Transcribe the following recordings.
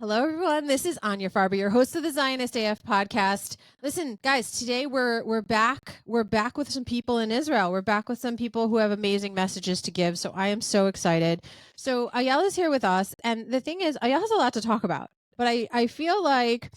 Hello, everyone. This is Anya Farber, your host of the Zionist AF podcast. Listen, guys, today we're back. We're back with some people in Israel. We're back with some people who have amazing messages to give. So I am so excited. So Eyal is here with us, and the thing is, Eyal has a lot to talk about. But I feel like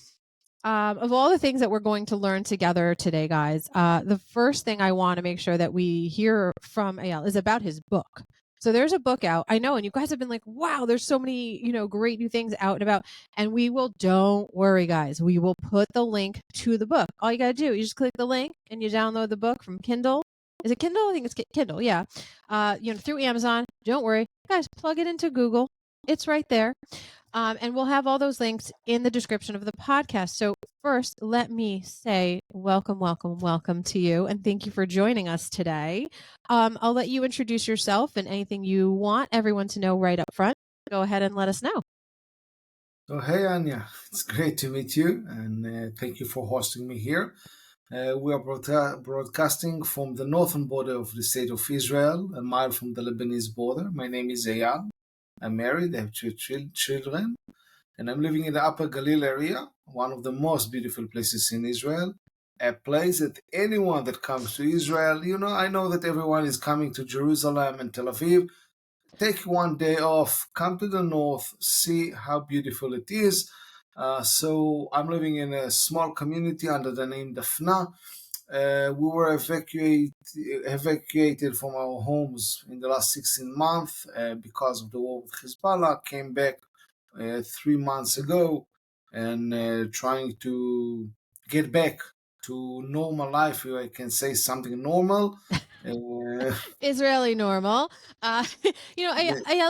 of all the things that we're going to learn together today, guys, the first thing I want to make sure that we hear from Eyal is about his book. So there's a book out. I know, and you guys have been like, wow, there's so many, great new things out and about. And don't worry, guys, we will put the link to the book. All you got to do, you just click the link and you download the book from Kindle. Is it Kindle? I think it's Kindle. Yeah. Through Amazon. Don't worry, guys, plug it into Google. It's right there. And we'll have all those links in the description of the podcast. So first, let me say welcome, welcome, welcome to you. And thank you for joining us today. I'll let you introduce yourself and anything you want everyone to know right up front. Go ahead and let us know. So, hey Anya, it's great to meet you and thank you for hosting me here. We are broadcasting from the northern border of the state of Israel, a mile from the Lebanese border. My name is Eyal. I'm married, I have two children, and I'm living in the Upper Galil area, one of the most beautiful places in Israel. A place that anyone that comes to Israel, I know that everyone is coming to Jerusalem and Tel Aviv. Take one day off, come to the north, see how beautiful it is. So I'm living in a small community under the name Dafna. We were evacuated from our homes in the last 16 months because of the war with Hezbollah. Came back 3 months ago and trying to get back to normal life, if I can say something normal. Israeli normal. I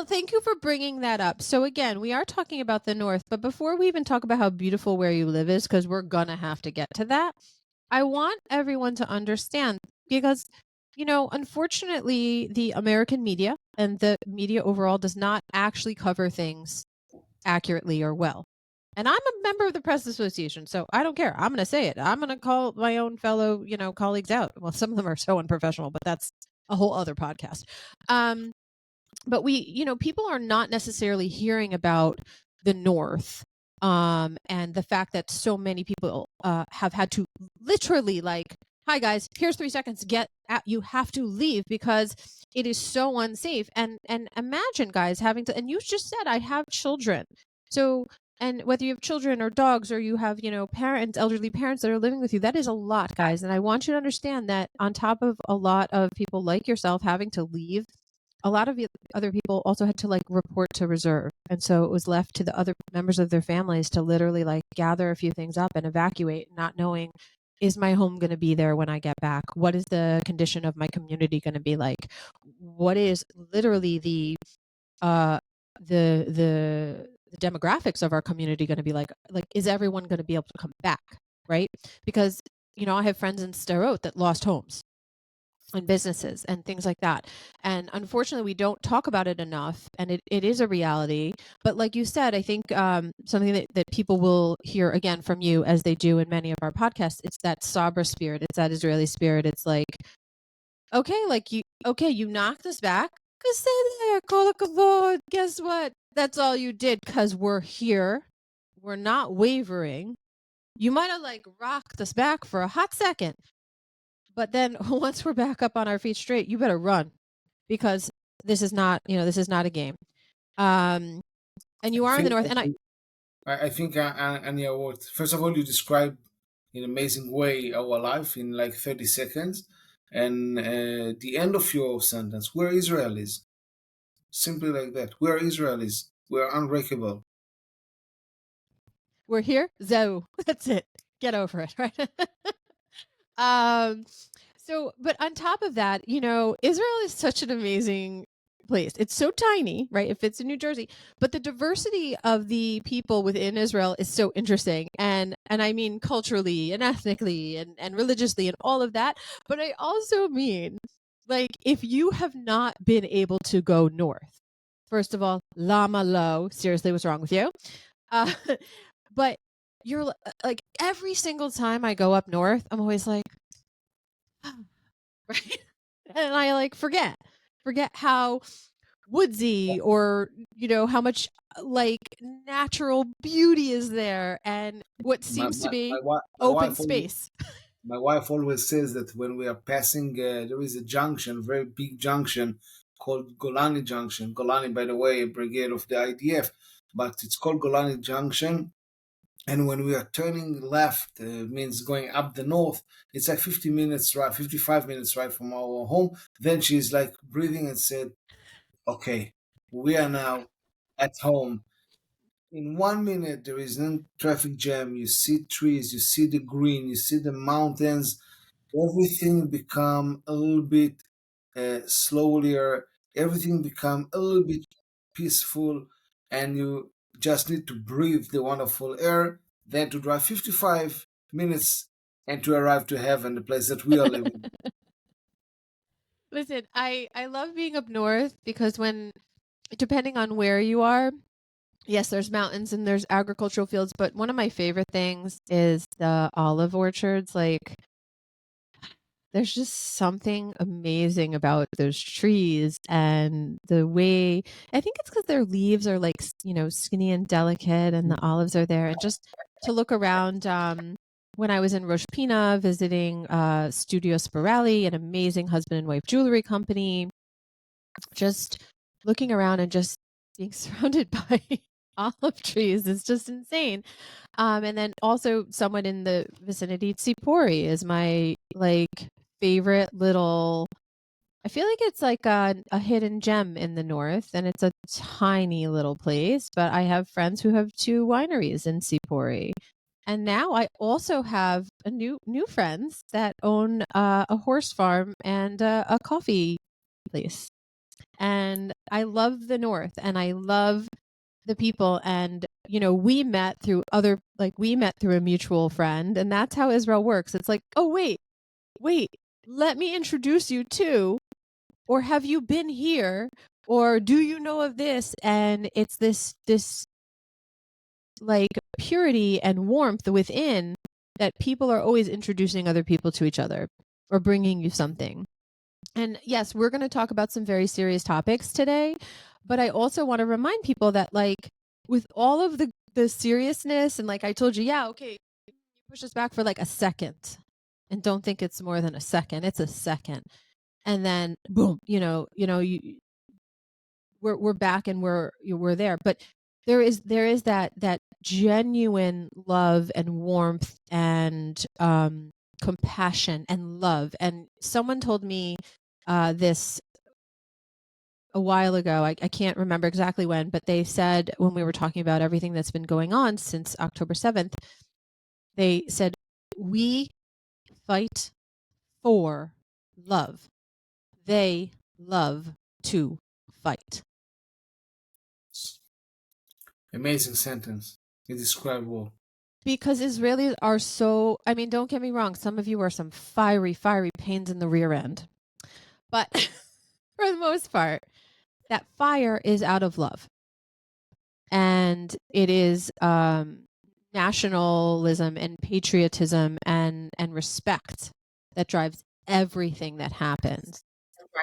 thank you for bringing that up. So again, we are talking about the North, but before we even talk about how beautiful where you live is, because we're gonna have to get to that, I want everyone to understand because, unfortunately, the American media and the media overall does not actually cover things accurately or well. And I'm a member of the Press Association, so I don't care. I'm going to say it. I'm going to call my own fellow, colleagues out. Well, some of them are so unprofessional, but that's a whole other podcast. But people are not necessarily hearing about the North and the fact that so many people have had to literally hi guys, here's 3 seconds, get out. You have to leave because it is so unsafe. And imagine guys having to, and you just said I have children. So, and whether you have children or dogs or you have, parents, elderly parents that are living with you, that is a lot, guys. And I want you to understand that on top of a lot of people like yourself having to leave, a lot of other people also had to report to reserve. And so it was left to the other members of their families to literally gather a few things up and evacuate, not knowing, is my home going to be there when I get back? What is the condition of my community going to be like? What is literally the demographics of our community going to be like? Is everyone going to be able to come back? Right? Because, I have friends in Sderot that lost homes and businesses and things like that. And unfortunately, we don't talk about it enough. And it is a reality. But like you said, I think something that people will hear again from you, as they do in many of our podcasts, it's that Sabra spirit. It's that Israeli spirit. It's like, you knocked us back. Guess what? That's all you did because we're here. We're not wavering. You might have rocked us back for a hot second. But then once we're back up on our feet straight, you better run because this is not a game. And you are in the North. And I think, Anya, first of all, you described in an amazing way our life in like 30 seconds. And the end of your sentence, where Israel is. Simply like that. Where Israel is. We're unbreakable. We're here. So that's it. Get over it, right? But on top of that, Israel is such an amazing place. It's so tiny, right? It fits in New Jersey, but the diversity of the people within Israel is so interesting. And I mean culturally and ethnically and religiously and all of that. But I also mean, if you have not been able to go north, first of all, lama lo, seriously, what's wrong with you? But you're every single time I go up north, I'm always like, right? And I forget how woodsy or how much like natural beauty is there and what My, seems to my, be my, wi- my open wife always, space. my wife always says that when we are passing, there is a junction, a very big junction called Golani Junction. Golani, by the way, a brigade of the IDF, but it's called Golani Junction. And when we are turning left, means going up the north, it's like 50 minutes ride, 55 minutes ride from our home. Then she's like breathing and said, okay, we are now at home. In 1 minute, there is no traffic jam. You see trees, you see the green, you see the mountains. Everything become a little bit slower. Everything become a little bit peaceful, and you just need to breathe the wonderful air. Then to drive 55 minutes and to arrive to heaven, the place that we are living. Listen, I love being up north because when depending on where you are, yes, there's mountains and there's agricultural fields, but one of my favorite things is the olive orchards. Like, there's just something amazing about those trees and the way I think it's because their leaves are like, skinny and delicate, and the olives are there. And just to look around, when I was in Rosh Pina visiting Studio Spirelli, an amazing husband and wife jewelry company, just looking around and just being surrounded by olive trees is just insane. And then also somewhat in the vicinity, Tsipori is my like favorite little. I feel like it's like a hidden gem in the north, and it's a tiny little place. But I have friends who have two wineries in Tsipori, and now I also have a new friends that own a horse farm and a coffee place. And I love the north, and I love the people. And we met through a mutual friend, and that's how Israel works. It's like, oh, wait, let me introduce you to, or have you been here, or do you know of this? And it's this like purity and warmth within that people are always introducing other people to each other or bringing you something. And yes, we're going to talk about some very serious topics today, but I also want to remind people that, like, with all of the seriousness, and like I told you, yeah, okay, you push us back for like a second, and don't think it's more than a second. It's a second, and then boom, we're back and we're there. But there is that genuine love and warmth and compassion and love. And someone told me this a while ago. I can't remember exactly when, but they said, when we were talking about everything that's been going on since October 7th, they said, we fight for love. They love to fight. Amazing sentence. It describes well. Because Israelis are so, I mean, don't get me wrong, some of you are some fiery pains in the rear end. But for the most part, that fire is out of love. And it is nationalism and patriotism and respect that drives everything that happens.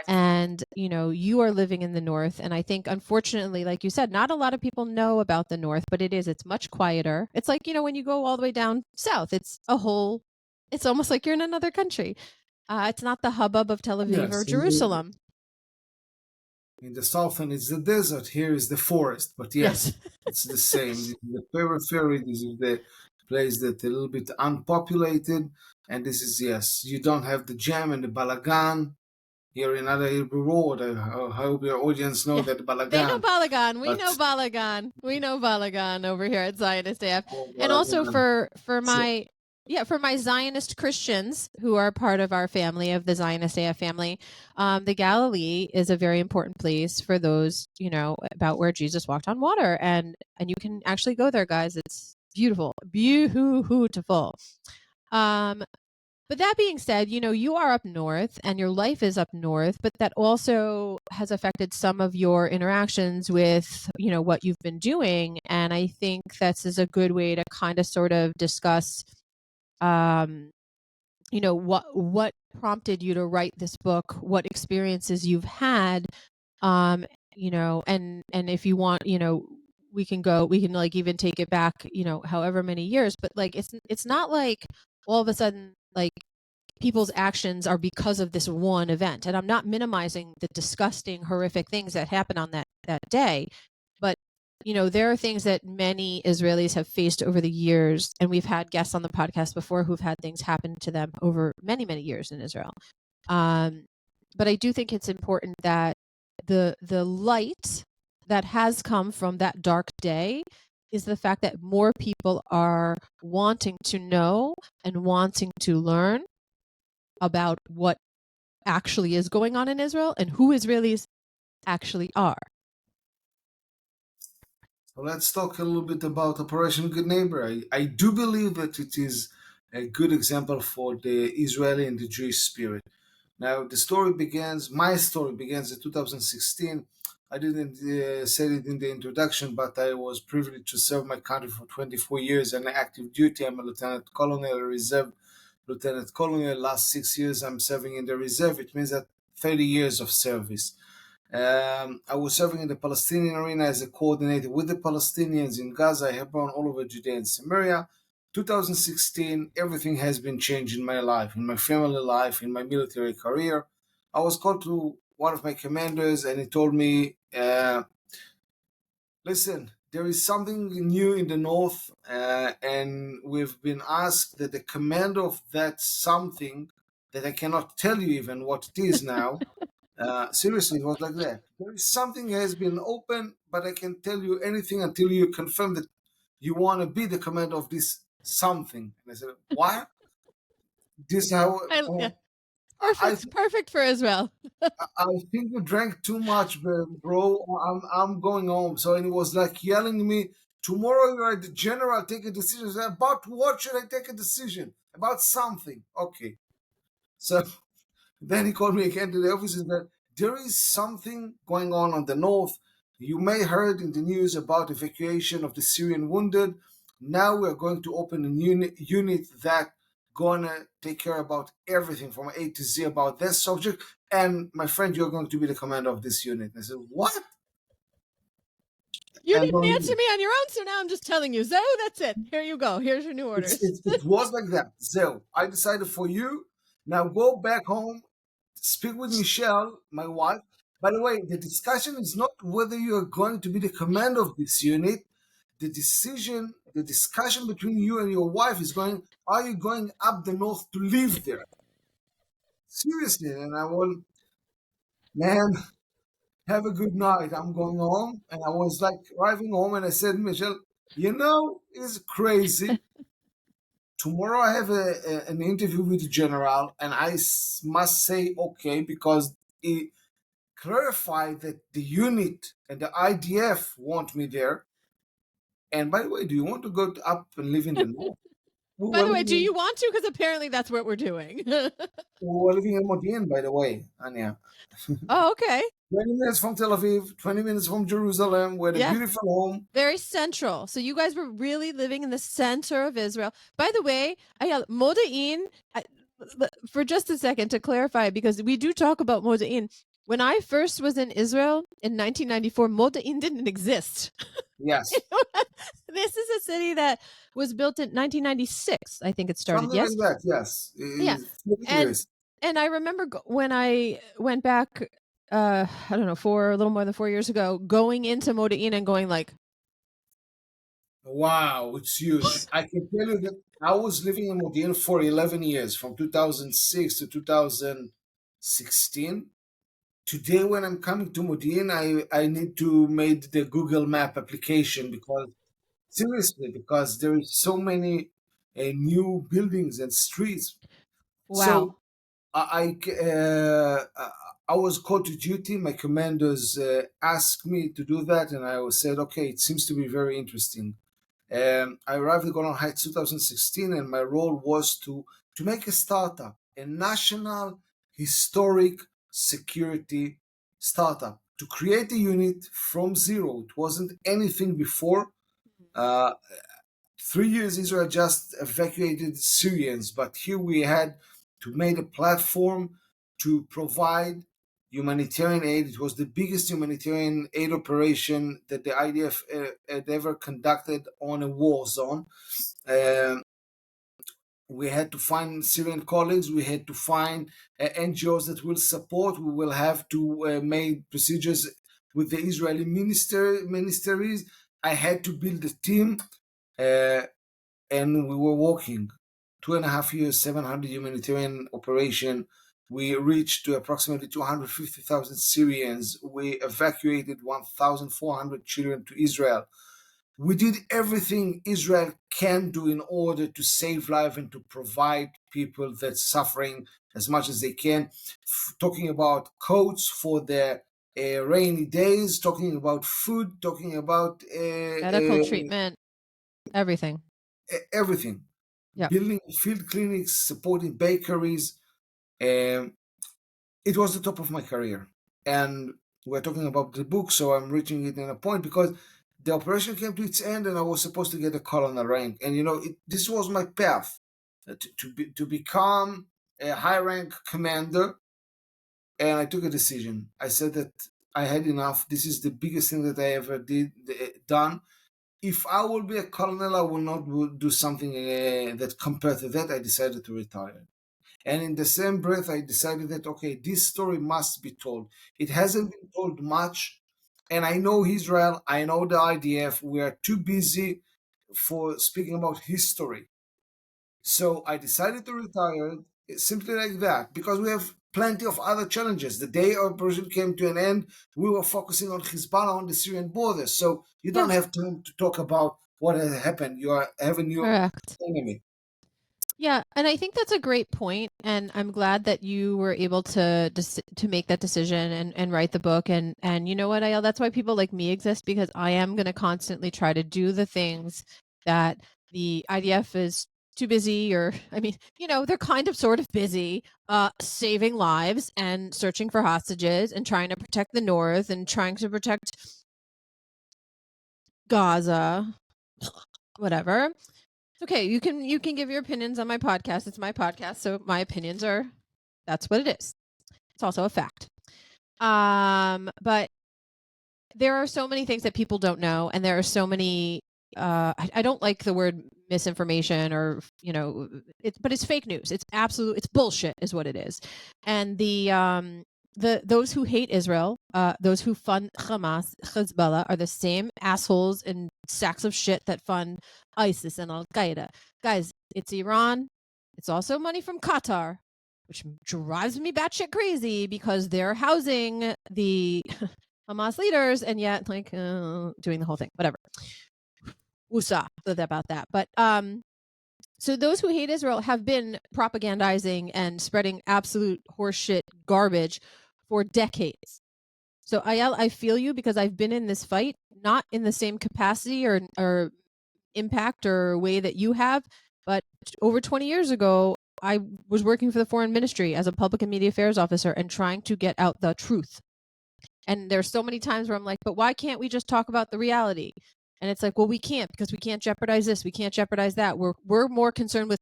And you are living in the north, and I think, unfortunately, like you said, not a lot of people know about the north, but it's much quieter. It's like, when you go all the way down south, it's almost like you're in another country. It's not the hubbub of Tel Aviv or Yes, Jerusalem. in the southern it's the desert, here is the forest. But yes, it's the same. This is the periphery, this is the place that a little bit unpopulated, and this is, yes, you don't have the jam and the balagan. Here in other Hebrew word, I hope your audience know that They know balagan. Balagan. We But know Balagan. We know Balagan over here at Zionist AF. oh, And also balagan. for my Zionist Christians who are part of our family, of the Zionist AF family, the Galilee is a very important place for those, about where Jesus walked on water. And you can actually go there, guys. It's beautiful. Beautiful. But that being said, you are up north and your life is up north, but that also has affected some of your interactions with, what you've been doing. And I think this is a good way to kind of sort of discuss, what prompted you to write this book, what experiences you've had, and if you want, we can like even take it back, however many years, but like it's not like all of a sudden like people's actions are because of this one event. And I'm not minimizing the disgusting, horrific things that happen on that day, but there are things that many Israelis have faced over the years, and we've had guests on the podcast before who've had things happen to them over many, many years in Israel. But I do think it's important that the light that has come from that dark day is the fact that more people are wanting to know and wanting to learn about what actually is going on in Israel and who Israelis actually are. So let's talk a little bit about Operation Good Neighbor. I do believe that it is a good example for the Israeli and the Jewish spirit. Now, my story begins in 2016. I didn't say it in the introduction, but I was privileged to serve my country for 24 years on active duty. I'm a lieutenant colonel, a reserve lieutenant colonel. Last 6 years, I'm serving in the reserve. It means that 30 years of service. I was serving in the Palestinian arena as a coordinator with the Palestinians in Gaza, Hebron, all over Judea and Samaria. 2016, everything has been changed in my life, in my family life, in my military career. I was called to one of my commanders and he told me, listen, there is something new in the north, and we've been asked that the commander of that something that I cannot tell you even what it is now. Seriously, it was like that. There is something has been open, but I can tell you anything until you confirm that you want to be the commander of this something. And I said, what? This how? Yeah. I Perfect for Israel. I think you drank too much, bro. I'm going home. So and he was like yelling at me. Tomorrow you're the general. Take a decision. I said, about what should I take a decision about something? Okay. So then he called me again to the office and said, there is something going on the north. You may heard in the news about evacuation of the Syrian wounded. Now we're going to open a unit that gonna take care about everything from A to Z about that subject. And my friend, you're going to be the commander of this unit. And I said, what? You didn't answer me on your own, so now I'm just telling you. So that's it. Here you go. Here's your new orders. It was like that. So I decided for you. Now go back home, speak with Michelle, my wife. By the way, the discussion is not whether you are going to be the commander of this unit. The discussion between you and your wife is going, are you going up the north to live there? Seriously. And I went, man, have a good night. I'm going home. And I was like driving home and I said, Michelle, it's crazy. Tomorrow I have an interview with the general, and I must say okay because it clarified that the unit and the IDF want me there. And by the way, do you want to go up and live in the north? By the way, do you want to? Because apparently that's what we're doing. We're living in Modi'in, by the way, Anya. Oh, okay. 20 minutes from Tel Aviv, 20 minutes from Jerusalem. We're a beautiful home. Very central. So you guys were really living in the center of Israel. By the way, Modi'in, for just a second to clarify, because we do talk about Modi'in. When I first was in Israel in 1994, Modi'in didn't exist. Yes. This is a city that was built in 1996. I think it started. Something yes. Like that, yes. Yeah. And I remember when I went back, I don't know, a little more than 4 years ago, going into Modi'in and going like, wow, it's huge. I can tell you that I was living in Modi'in for 11 years, from 2006 to 2016. Today, when I'm coming to Modi'in, I need to make the Google Map application because there is so many new buildings and streets. wow. So I was called to duty. My commanders asked me to do that, and I said, okay, it seems to be very interesting. I arrived at Golan Heights 2016, and my role was to make a startup, a national historic security startup, to create a unit from zero. It wasn't anything before. 3 years Israel just evacuated Syrians, but here we had to make a platform to provide humanitarian aid. It was the biggest humanitarian aid operation that the IDF had ever conducted on a war zone. We had to find Syrian colleagues. We had to find NGOs that will support. We will have to make procedures with the Israeli ministries. I had to build a team, and we were working 2.5 years, 700 humanitarian operation. We reached to approximately 250,000 Syrians. We evacuated 1,400 children to Israel. We did everything Israel can do in order to save life and to provide people that's suffering as much as they can. Talking about coats for the rainy days, talking about food, talking about medical treatment, everything. Everything. Yeah. Building field clinics, supporting bakeries. It was the top of my career. And we're talking about the book, so I'm reaching it in a point because the operation came to its end and I was supposed to get a colonel rank. And, this was my path to become a high rank commander. And I took a decision. I said that I had enough. This is the biggest thing that I ever done. If I will be a colonel, I will not do something that compared to that. I decided to retire. And in the same breath, I decided that, okay, this story must be told. It hasn't been told much. And I know Israel, I know the IDF. We are too busy for speaking about history. So I decided to retire simply like that because we have plenty of other challenges. The day our operation came to an end, we were focusing on Hezbollah on the Syrian border. So you don't have time to talk about what has happened. You are having your Correct. enemy. Yeah, and I think that's a great point, and I'm glad that you were able to make that decision and write the book. And you know what, Eyal, that's why people like me exist, because I am going to constantly try to do the things that the IDF is too busy, or I mean, they're kind of sort of busy saving lives and searching for hostages and trying to protect the north and trying to protect Gaza, whatever. Okay, you can give your opinions on my podcast. It's my podcast, so my opinions are, that's what it is. It's also a fact. But there are so many things that people don't know, and there are so many I don't like the word misinformation, or but it's fake news. It's bullshit is what it is. And those who hate Israel, those who fund Hamas, Hezbollah, are the same assholes and sacks of shit that fund ISIS and Al Qaeda. Guys, it's Iran. It's also money from Qatar, which drives me batshit crazy because they're housing the Hamas leaders and yet doing the whole thing. Whatever. Woosah about that. But so those who hate Israel have been propagandizing and spreading absolute horseshit garbage for decades. So Eyal, I feel you because I've been in this fight, not in the same capacity or impact or way that you have, but over 20 years ago, I was working for the foreign ministry as a public and media affairs officer and trying to get out the truth. And there's so many times where I'm like, but why can't we just talk about the reality? And it's like, well, we can't because we can't jeopardize this. We can't jeopardize that. We're more concerned with,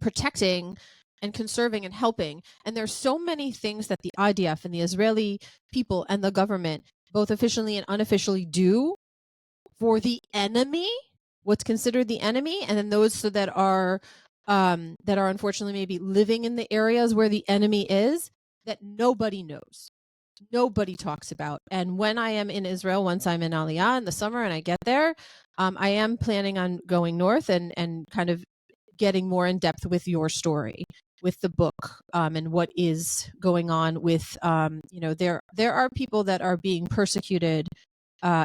protecting and conserving and helping. And there's so many things that the IDF and the Israeli people and the government, both officially and unofficially, do for the enemy, what's considered the enemy, and then those that are unfortunately maybe living in the areas where the enemy is, that nobody knows. Nobody talks about. And when I am in Israel, once I'm in Aliyah in the summer and I get there, I am planning on going north and kind of getting more in depth with your story, with the book, and what is going on with, there are people that are being persecuted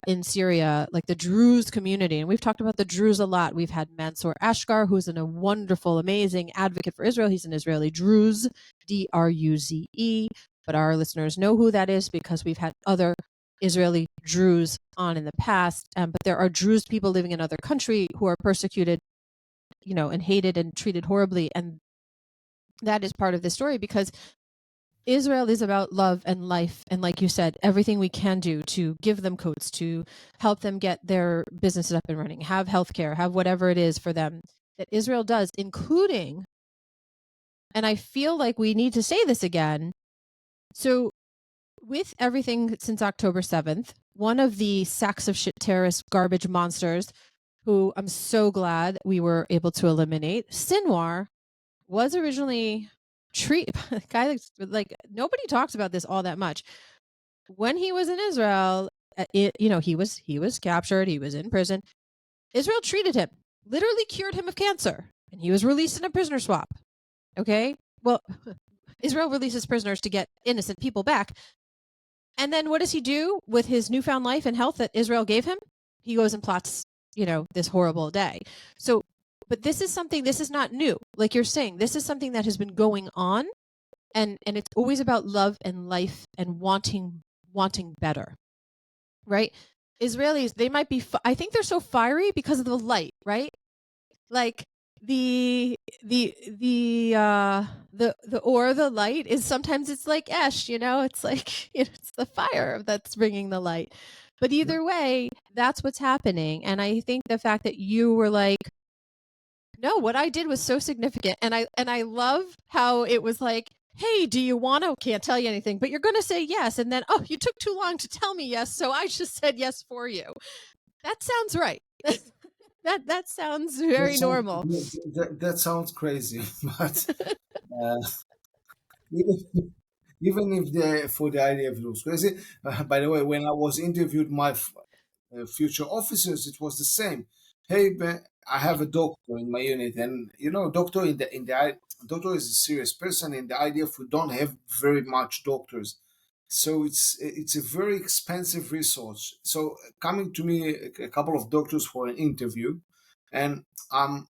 in Syria, like the Druze community. And we've talked about the Druze a lot. We've had Mansour Ashkar, who's a wonderful, amazing advocate for Israel. He's an Israeli Druze, Druze. But our listeners know who that is because we've had other Israeli Druze on in the past. But there are Druze people living in other country who are persecuted, and hated and treated horribly. And that is part of the story because Israel is about love and life. And like you said, everything we can do to give them coats, to help them get their businesses up and running, have healthcare, have whatever it is for them that Israel does, including, and I feel like we need to say this again, So, with everything since October 7th, one of the sacks of shit terrorist garbage monsters who I'm so glad we were able to eliminate, Sinwar, was originally treated guy like nobody talks about this all that much. When he was in Israel, he was captured, he was in prison. Israel treated him, literally cured him of cancer, and he was released in a prisoner swap. Okay? Well, Israel releases prisoners to get innocent people back. And then what does he do with his newfound life and health that Israel gave him? He goes and plots, this horrible day. So, but this is not new. Like you're saying, this is something that has been going on, and it's always about love and life and wanting better, right? Israelis, they might be I think they're so fiery because of the light, right? Like the light is sometimes it's like ash, it's like it's the fire that's bringing the light. But either way, that's what's happening. And I think the fact that you were like, no, what I did was so significant. And I love how it was like, hey, do you want to? Can't tell you anything, but you're going to say yes. And then, oh, you took too long to tell me yes, so I just said yes for you. That sounds right. that sounds very normal. That sounds crazy, but even if for the IDF it was crazy. By the way, when I was interviewed my future officers, it was the same. Hey, Ben, I have a doctor in my unit, and doctor doctor is a serious person. In the IDF, we don't have very much doctors, so it's a very expensive resource. So coming to me, a couple of doctors for an interview, and I'm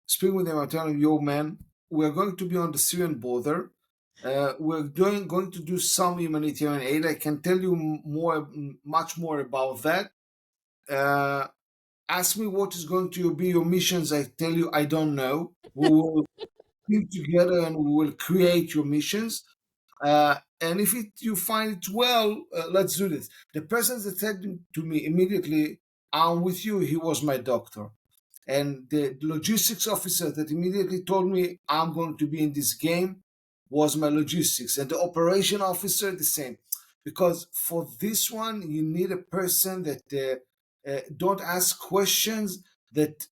speaking with them. I'm telling them, yo, man, we're going to be on the Syrian border. We're going to do some humanitarian aid. I can tell you much more about that. Ask me what is going to be your missions. I tell you, I don't know. We will team together and we will create your missions. And if you find it well, let's do this. The person that said to me immediately, I'm with you, he was my doctor. And the logistics officer that immediately told me I'm going to be in this game was my logistics. And the operation officer, the same. Because for this one, you need a person that don't ask questions, that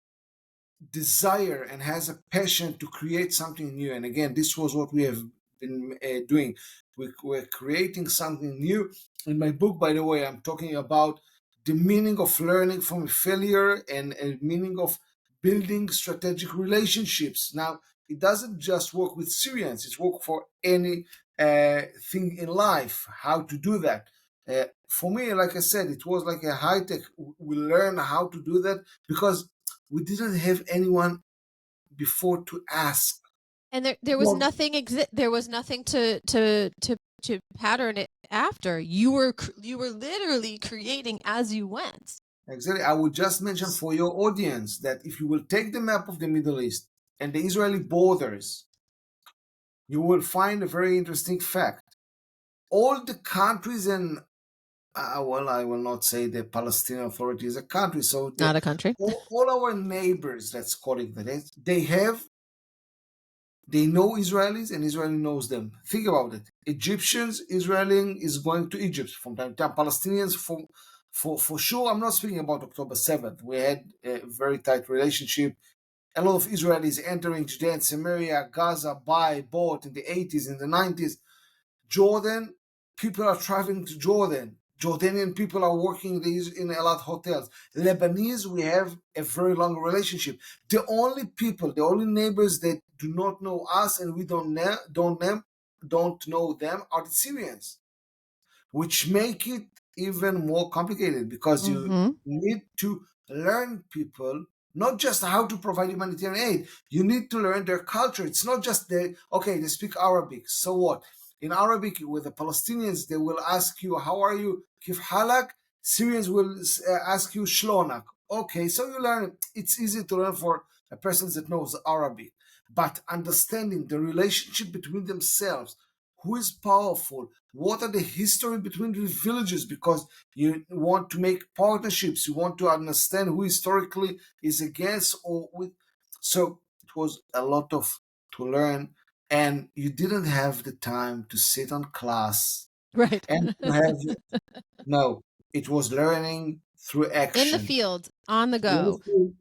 desire and has a passion to create something new. And again, this was what we have been doing. We're creating something new. In my book, by the way, I'm talking about the meaning of learning from failure and meaning of building strategic relationships. Now, it doesn't just work with Syrians, it's work for any thing in life, how to do that. For me, like I said, it was like a high tech. We learn how to do that because we didn't have anyone before to ask. And there was nothing there was nothing to pattern it after. You were literally creating as you went. Exactly. I would just mention for your audience that if you will take the map of the Middle East and the Israeli borders, you will find a very interesting fact. All the countries and well, I will not say the Palestinian Authority is a country. So not a country. All our neighbors, let's call it that, they know Israelis and Israel knows them. Think about it. Egyptians, Israeli is going to Egypt from time to time. Palestinians, for sure. I'm not speaking about October 7th. We had a very tight relationship. A lot of Israelis entering Judea and Samaria, Gaza by boat in the 80s, in the 90s. Jordan, people are traveling to Jordan. Jordanian people are working in a lot of hotels. Lebanese, we have a very long relationship. The only people, the only neighbors that do not know us and we don't know them are the Syrians, which make it even more complicated because you need to learn people not just how to provide humanitarian aid. You need to learn their culture. It's not just they speak Arabic. So what? In Arabic, with the Palestinians, they will ask you, how are you? Kif halak? Syrians will ask you, shlonak. Okay, so you learn. It's easy to learn for a person that knows Arabic. But understanding the relationship between themselves, who is powerful, what are the history between the villages, because you want to make partnerships, you want to understand who historically is against or with. So it was a lot of to learn, and you didn't have the time to sit on class Right. and to have no, it was learning through In the action. field, on the In the go. field,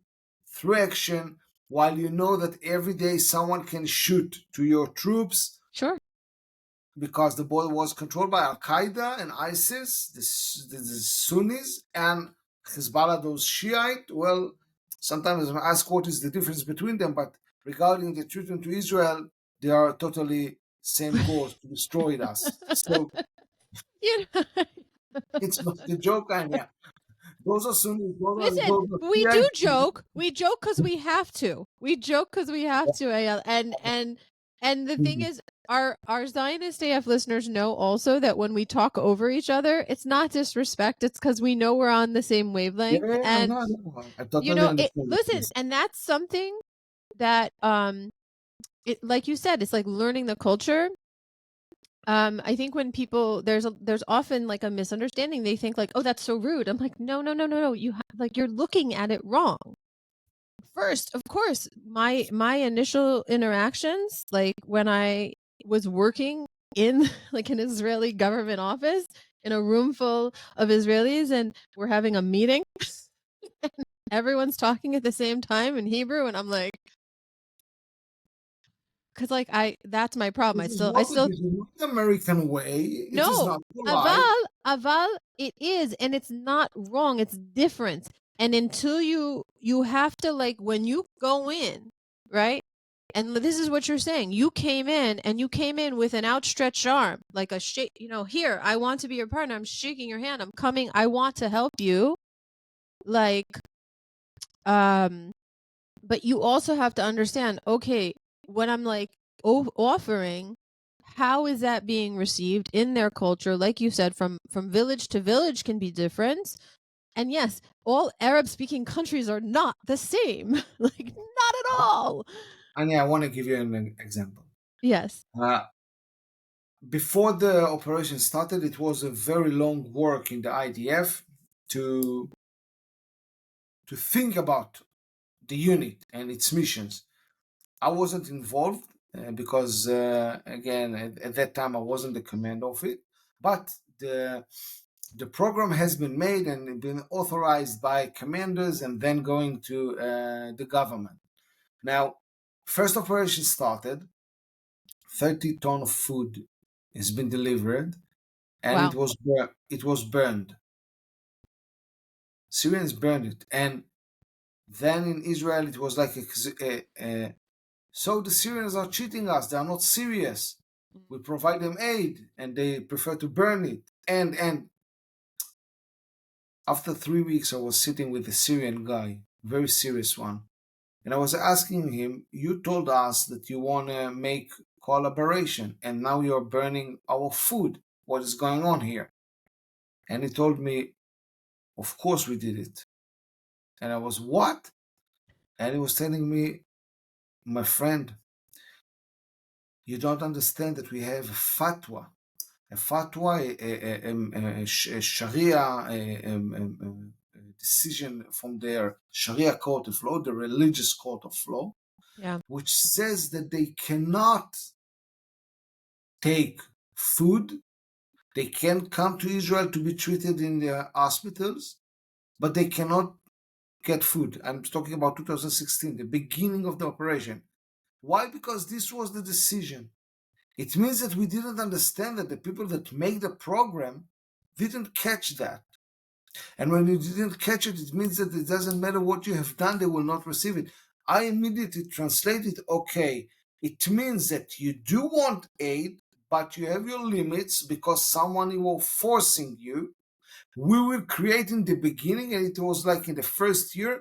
through action, while you know that every day someone can shoot to your troops Sure. because the border was controlled by Al Qaeda and ISIS, the Sunnis, and Hezbollah, those Shiite. Well, sometimes I ask what is the difference between them, but regarding the treatment to Israel, they are totally same course to destroy us. So You know, it's not a joke, Anya. Those are Sunnis, listen, those are we do Shiite. joke. We joke because we have to. We joke because we have to. Eyal. And the thing is, our Zionist AF listeners know also that when we talk over each other, it's not disrespect. It's because we know we're on the same Yeah, wavelength. I And know. I totally it understand what listen, you're and that's something that it, like you said, it's like learning the culture. I think when people there's often like a misunderstanding. They think like, oh, that's so rude. I'm like, no, no, no, no, no. Like you're looking at it wrong. First, of course, my initial interactions, like when I was working in like an Israeli government office in a room full of Israelis, and we're having a meeting, and everyone's talking at the same time in Hebrew, and I'm like, because like that's my problem. This is I not still this is not the American way. It is No, not polite. aval, it is, and it's not wrong. It's different. And until you have to like when you go in, right? And this is what you're saying. You came in and you came in with an outstretched arm, like a shake, here, I want to be your partner. I'm shaking your hand. I'm coming. I want to help you. Like um but you also have to understand, okay, when I'm like offering, how is that being received in their culture? Like you said, from village to village can be different. And yes, all Arab speaking countries are not the same. Like not at all. And yeah, I want to give you an example. Yes. Uh, Before the operation started, it was a very long work in the IDF to think about the unit and its missions. I wasn't involved because, again, at that time I wasn't the command of it. But the program has been made and been authorized by commanders and then going to the government. Now, first operation started. 30 ton of food has been delivered, and Wow. it was burned. Syrians burned it, and then in Israel it was like so the Syrians are cheating us. They are not serious. We provide them aid, and they prefer to burn it. And after 3 weeks, I was sitting with a Syrian guy, very serious one, and I was asking him, "You told us that you want to make collaboration, and now you're burning our food. What is going on here?" And he told me, "Of course we did it." And I was, "What?" And he was telling me, "My friend, you don't understand that we have a fatwa. A fatwa, a Sharia decision from their Sharia court of law, the religious court of law, Yeah. which says that they cannot take food, they can come to Israel to be treated in their hospitals, but they cannot get food." I'm talking about 2016, the beginning of the operation. Why? Because this was the decision. It means that we didn't understand that the people that make the program didn't catch that. And when you didn't catch it, it means that it doesn't matter what you have done, they will not receive it. I immediately translated, okay, it means that you do want aid, but you have your limits because someone was forcing you. We were creating the beginning, and it was like in the first year,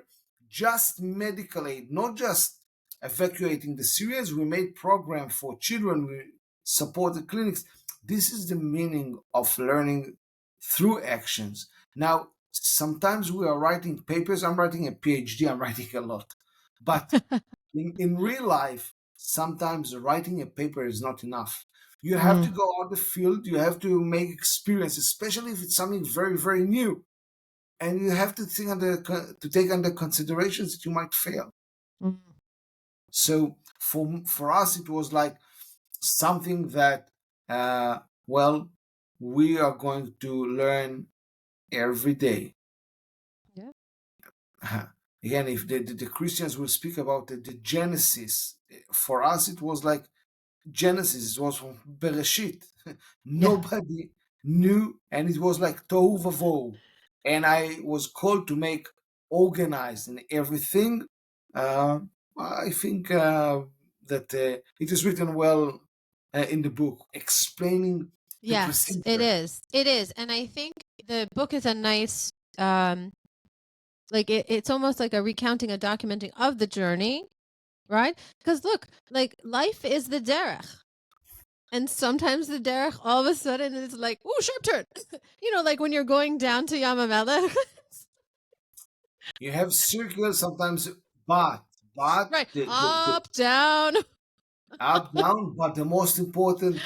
just medical aid, not just evacuating the Syrians. We made program for children. We supported clinics. This is the meaning of learning through actions. Now, sometimes we are writing papers. I'm writing a PhD. I'm writing a lot, but in real life, sometimes writing a paper is not enough. You have to Mm. go out the field, you have to make experience, especially if it's something very, very new. And you have to take under considerations that you might fail. Mm. So for us, it was like something that, well, we are going to learn every day. Yeah. Again, if the Christians will speak about the Genesis, for us it was like Genesis, it was from Bereshit. Yeah. Nobody knew, and it was like tohu vavohu. And I was called to make organized and everything. Uh, I think that it is written well in the book, explaining the Yes, it procedure. is. It is. And I think the book is a nice like it's almost like a recounting, a documenting of the journey, right? Because look, like life is the derech. And sometimes the derech all of a sudden is like, ooh, sharp turn. Like when you're going down to Yamamela. You have circles sometimes, but Right. the Up, down. up down. But the most important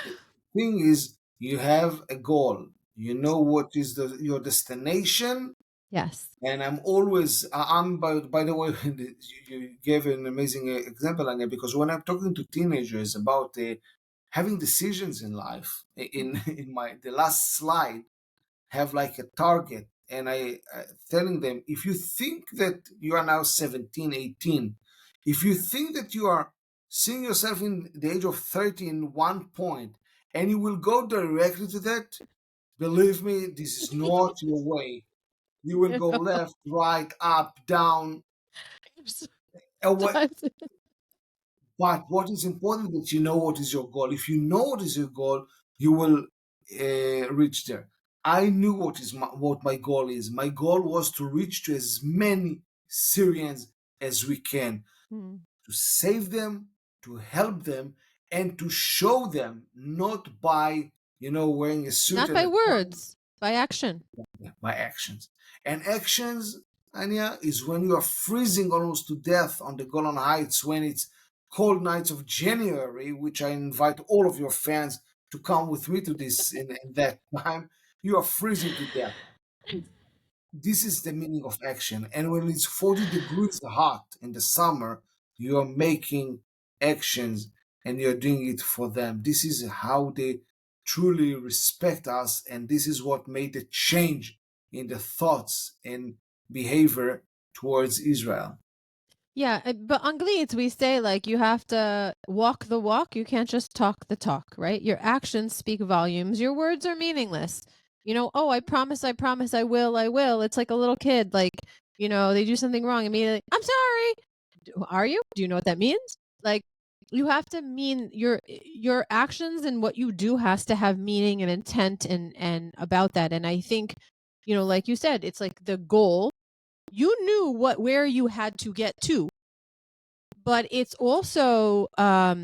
thing is you have a goal. You know what is your destination. Yes. And I'm always, I'm by the way, you gave an amazing example, Anya, because when I'm talking to teenagers about having decisions in life, in my the last slide have like a target, and I telling them, if you think that you are now 17, 18, if you think that you are seeing yourself in the age of 30 in one point, and you will go directly to that, believe me, this is not your way. You will go left, right, up, down, away. Sometimes. But what is important that you know what is your goal. If you know what is your goal, you will reach there. I knew what my goal is. My goal was to reach to as many Syrians as we can, Hmm. to save them, to help them, and to show them not by wearing a suit Not and by a tie, words, by action. by actions. And actions, Anya, is when you are freezing almost to death on the Golan Heights when it's cold nights of January, which I invite all of your fans to come with me to this in that time. You are freezing to death. This is the meaning of action. And when it's 40 degrees hot in the summer, you are making actions and you're doing it for them. This is how they truly respect us. And this is what made the change in the thoughts and behavior towards Israel. Yeah, but Anglais, we say like you have to walk the walk. You can't just talk the talk, right? Your actions speak volumes. Your words are meaningless. Oh, I promise, I will, I will. It's like a little kid, like, they do something wrong immediately. I'm sorry. Are you? Do you know what that means? Like, you have to mean your actions and what you do has to have meaning and intent and about that. And I think, like you said, it's like the goal. You knew where you had to get to, but it's also a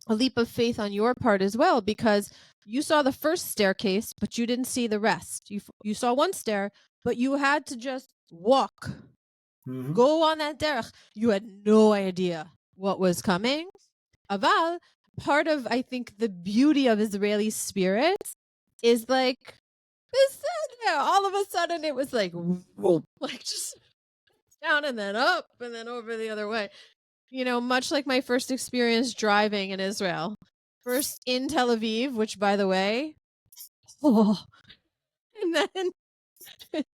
leap of faith on your part as well, because you saw the first staircase but you didn't see the rest. You saw one stair, but you had to just walk, go on that derech. You had no idea what was coming. Aval, part of, I think, the beauty of Israeli spirit is like this. All of a sudden it was like whoa, like just down and then up and then over the other way. Much like my first experience driving in Israel. First in Tel Aviv, which by the way, oh, and then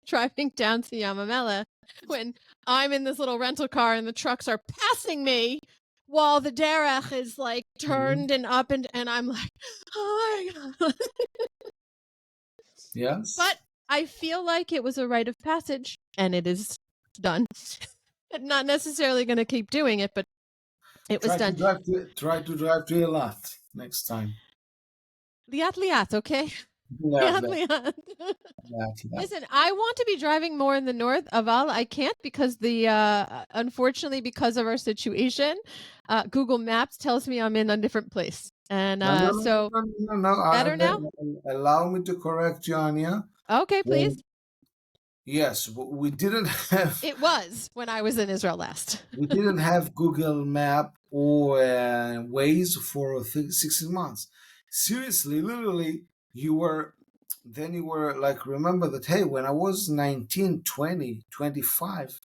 driving down to Yamamela when I'm in this little rental car and the trucks are passing me while the derech is like turned and up and I'm like, oh my God. Yes. But I feel like it was a rite of passage and it is done. Not necessarily going to keep doing it, but it was done. Try to drive to Eilat next time. Liat liat, okay? Liat, Liat liat, liat. liat, liat. Listen, I want to be driving more in the north. Aval, I can't because unfortunately because of our situation, Google Maps tells me I'm in a different place. And No, no, no, so no, no, no. better now? Allow me to correct you, Anya. Okay, please. Yes, we didn't have It was when I was in Israel last. we didn't have Google Map or Waze for 6 months. Seriously, literally, you were like, remember that, hey, when I was 19, 20, 25,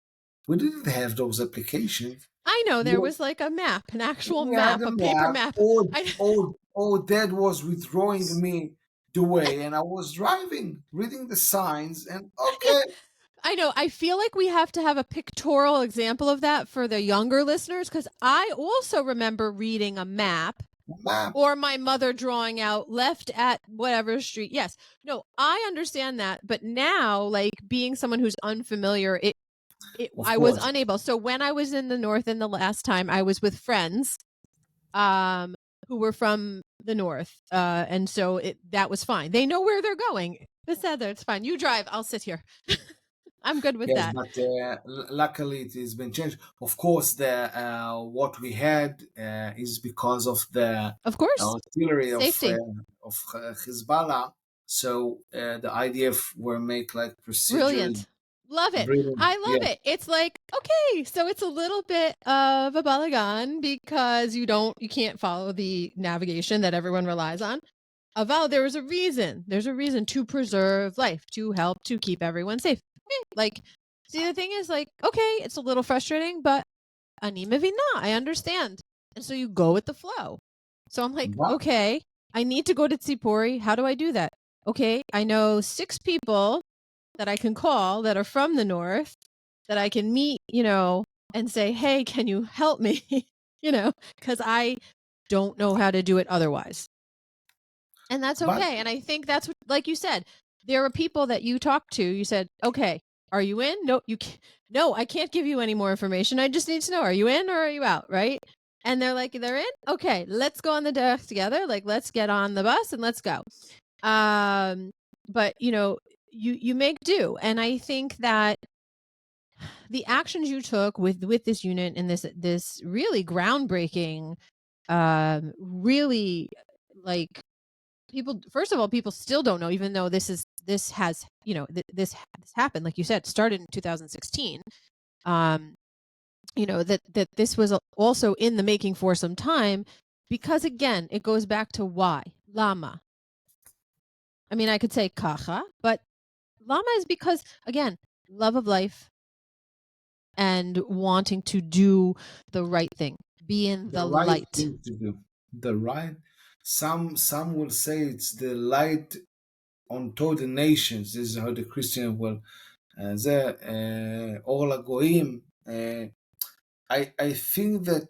we didn't have those applications. I know there You- was like a map, an actual We had map, a a paper map. map. Dad was withdrawing me the way, and I was driving, reading the signs, and okay, I know. I feel like we have to have a pictorial example of that for the younger listeners, because I also remember reading a map map. or my mother drawing out left at whatever street. Yes. No, I understand that. But now, like being someone who's unfamiliar, Of I was course. unable. So when I was in the north in the last time, I was with friends who were from the north. And so that was fine. They know where they're going. It's fine. You drive, I'll sit here. I'm good with Yes, that. but luckily it has been changed. Of course, the what we had is because of the Of course. artillery Safety. of Hezbollah. So the IDF were make like procedures. Brilliant. Love it. Brilliant. I Yeah, love it. It's like, okay, so it's a little bit of a balagan because you can't follow the navigation that everyone relies on. Aval, there was a reason. There's a reason to preserve life, to help to keep everyone safe. Like, see, the thing is, like, okay, it's a little frustrating, but ani mevina, I understand. And so you go with the flow. So I'm like, but okay, I need to go to Tsipori. How do I do that? Okay, I know 6 people that I can call that are from the north that I can meet, and say, hey, can you help me? Because I don't know how to do it otherwise. And that's but okay. And I think that's what, like you said, there are people that you talk to. You said, okay, are you in? No, you can't. No, I can't give you any more information. I just need to know, are you in or are you out? Right. And they're like, they're in. Okay, let's go on the desk together. Like, let's get on the bus and let's go. But you make do. And I think that the actions you took with this unit and this really groundbreaking, really, like, people, first of all, people still don't know, even though this has this happened, like you said, started in 2016. That this was also in the making for some time, because again, it goes back to why. Lama. I mean, I could say kacha, but lama is because, again, love of life and wanting to do the right thing, be in the the right light. thing to do. The right. Some will say it's the light unto the nations. This is how the Christian will. זה אור לגויים. I think that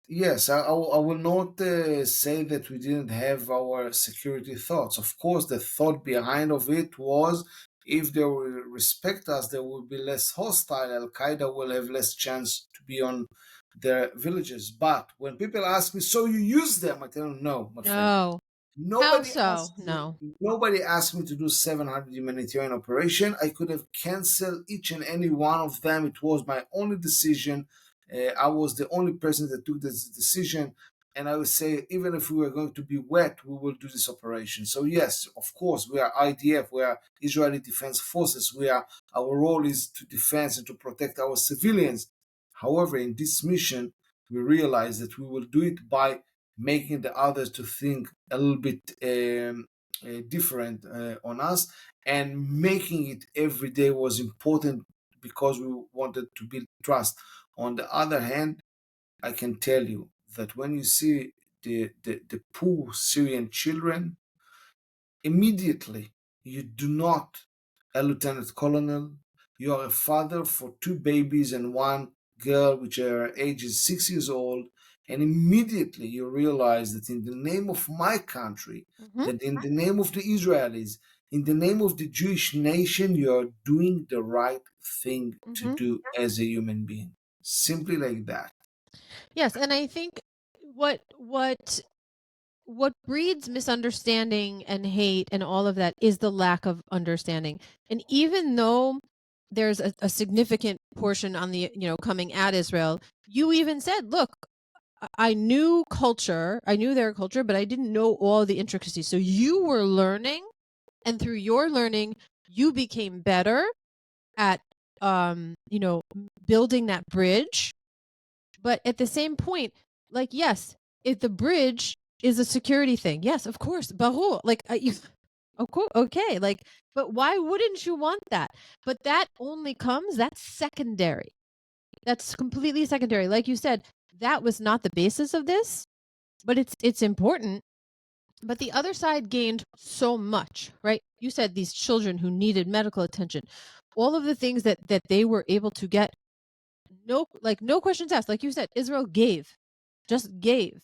yes, I will not say that we didn't have our security thoughts. Of course, the thought behind of it was if they will respect us, they will be less hostile. Al Qaeda will have less chance to be on their villages. But when people ask me, so you use them? I tell them, no, my friend. No. How so? No. Nobody asked me to do 700 humanitarian operation. I could have canceled each and any one of them. It was my only decision. I was the only person that took this decision. And I would say, even if we were going to be wet, we will do this operation. So yes, of course, we are IDF, we are Israeli Defense Forces. Our role is to defend and to protect our civilians. However, in this mission, we realize that we will do it by making the others to think a little bit different on us, and making it every day was important because we wanted to build trust. On the other hand, I can tell you that when you see the poor Syrian children, immediately you do not, a lieutenant colonel, you are a father for 2 babies and 1 girl which are ages 6 years old, and immediately you realize that in the name of my country, that in the name of the Israelis, in the name of the Jewish nation, you are doing the right thing to do as a human being. Simply like that. Yes, and I think what breeds misunderstanding and hate and all of that is the lack of understanding. And even though there's a significant portion on the coming at Israel, you even said, look, I knew their culture, but I didn't know all the intricacies. So you were learning, and through your learning, you became better at building that bridge. But at the same point, like, yes, if the bridge is a security thing, yes, of course, baruch, like, okay, like, but why wouldn't you want that? But that's secondary. That's completely secondary. Like you said, that was not the basis of this, but it's important. But the other side gained so much, right? You said these children who needed medical attention, all of the things that they were able to get, no questions asked. Like you said, Israel gave, just gave,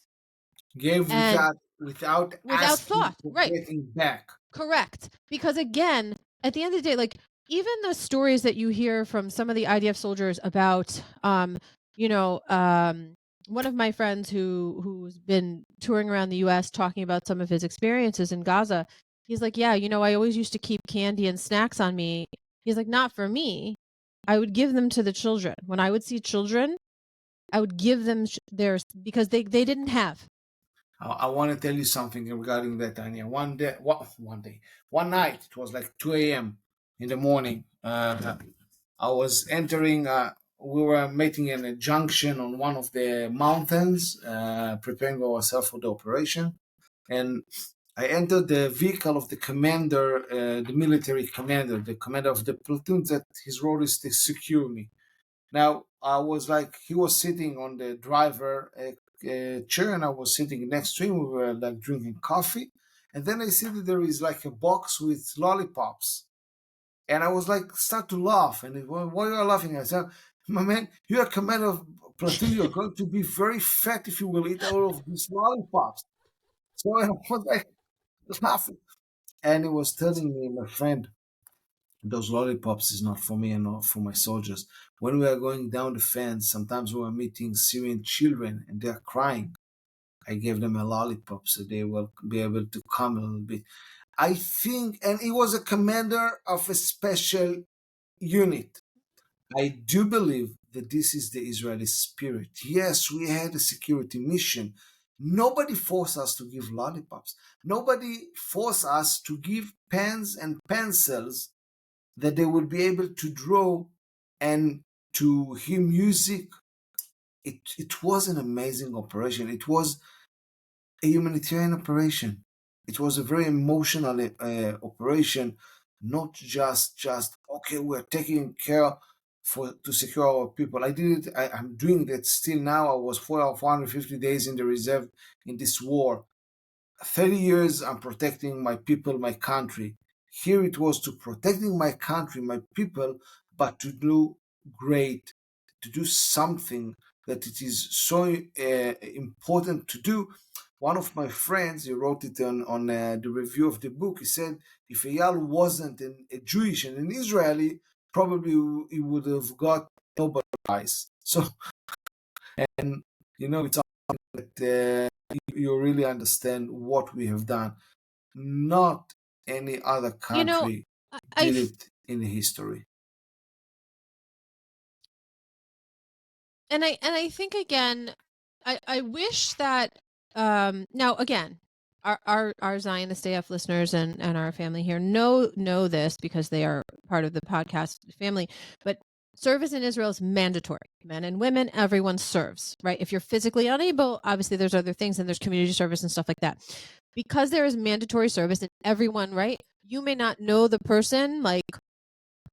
Gave and without without asking thought, for right? getting back. Correct. Because again, at the end of the day, like even the stories that you hear from some of the IDF soldiers about, you know, one of my friends who's been touring around the U.S. talking about some of his experiences in Gaza, he's like, yeah, I always used to keep candy and snacks on me. He's like, not for me. I would give them to the children. When I would see children, I would give them theirs because they didn't have. I want to tell you something regarding that, Anya. One night, it was like 2 a.m. in the morning. I was entering, we were meeting in a junction on one of the mountains, preparing ourselves for the operation. And I entered the vehicle of the commander, the military commander, the commander of the platoon, that his role is to secure me. Now, I was like, he was sitting on the driver chair, and I was sitting next to him. We were like drinking coffee. And then I see that there is like a box with lollipops. And I was like, start to laugh. And why are you laughing? I said, my man, you are commander of platoon. You're going to be very fat if you will eat all of these lollipops. So I was like laughing. And he was telling me, my friend, those lollipops is not for me and not for my soldiers. When we are going down the fence, sometimes we are meeting Syrian children and they are crying. I gave them a lollipop so they will be able to calm a little bit. I think, and he was a commander of a special unit. I do believe that this is the Israeli spirit. Yes, we had a security mission. Nobody forced us to give lollipops. Nobody forced us to give pens and pencils that they would be able to draw and to hear music. It was an amazing operation. It was a humanitarian operation. It was a very emotional operation, not just okay, we're taking care for to secure our people. I did it. I'm doing that still now. I was 450 days in the reserve in this war. 30 years I'm protecting my people, my country. Here it was to protecting my country, my people, but to do great, to do something that it is so important to do. One of my friends, he wrote it on the review of the book. He said, if Eyal wasn't a Jewish and an Israeli, probably he would have got Nobel Prize. So, and it's that you really understand what we have done. Not any other You know, country I, did I it in history. and I think again, I wish that now again, our Zionist AF listeners and our family here know this because they are part of the podcast family. But service in Israel is mandatory. Men and women, everyone serves, right? If you're physically unable, obviously there's other things and there's community service and stuff like that. Because there is mandatory service and everyone, right? You may not know the person like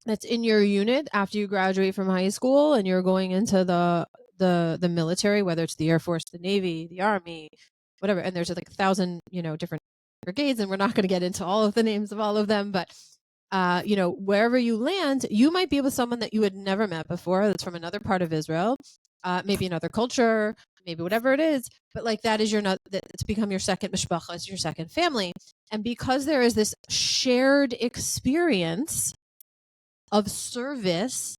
that's in your unit after you graduate from high school and you're going into the military, whether it's the Air Force, the Navy, the Army, whatever. And there's like 1,000 different brigades, and we're not going to get into all of the names of all of them, but wherever you land, you might be with someone that you had never met before that's from another part of Israel, maybe another culture, maybe whatever it is, but like that is that's become your second mishpacha, it's your second family. And because there is this shared experience of service,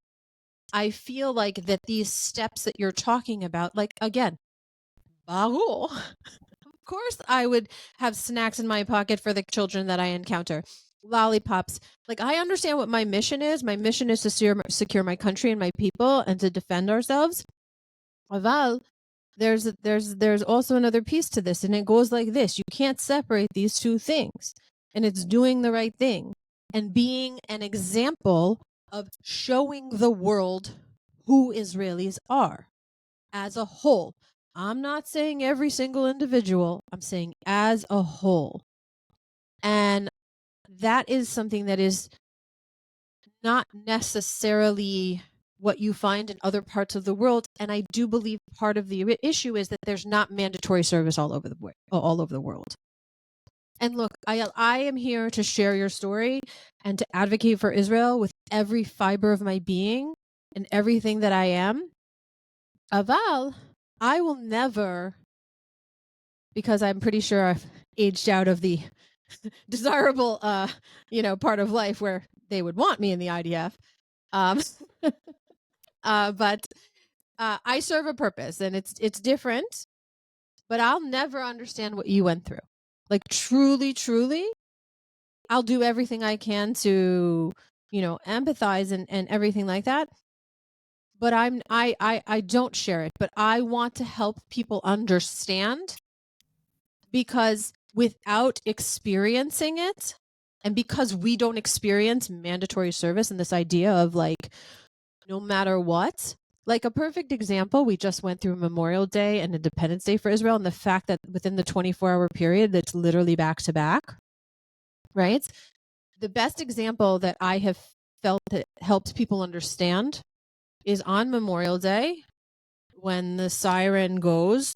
I feel like that these steps that you're talking about, like again, barul. Of course, I would have snacks in my pocket for the children that I encounter. Lollipops. Like I understand what my mission is. My mission is to secure my country and my people and to defend ourselves. Aval, there's also another piece to this, and it goes like this: you can't separate these two things, and it's doing the right thing and being an example of showing the world who Israelis are as a whole. I'm not saying every single individual, I'm saying as a whole. And that is something that is not necessarily what you find in other parts of the world. And I do believe part of the issue is that there's not mandatory service all over the world. And look, I am here to share your story and to advocate for Israel with every fiber of my being and everything that I am. Aval, I will never, because I'm pretty sure I've aged out of the desirable, part of life where they would want me in the IDF. But I serve a purpose, and it's different. But I'll never understand what you went through. Like truly, truly, I'll do everything I can to, empathize and everything like that. But I don't share it. But I want to help people understand, because without experiencing it, and because we don't experience mandatory service and this idea of like, no matter what, like a perfect example, we just went through Memorial Day and Independence Day for Israel, and the fact that within the 24-hour period, that's literally back to back, right? The best example that I have felt that helps people understand is on Memorial Day, when the siren goes,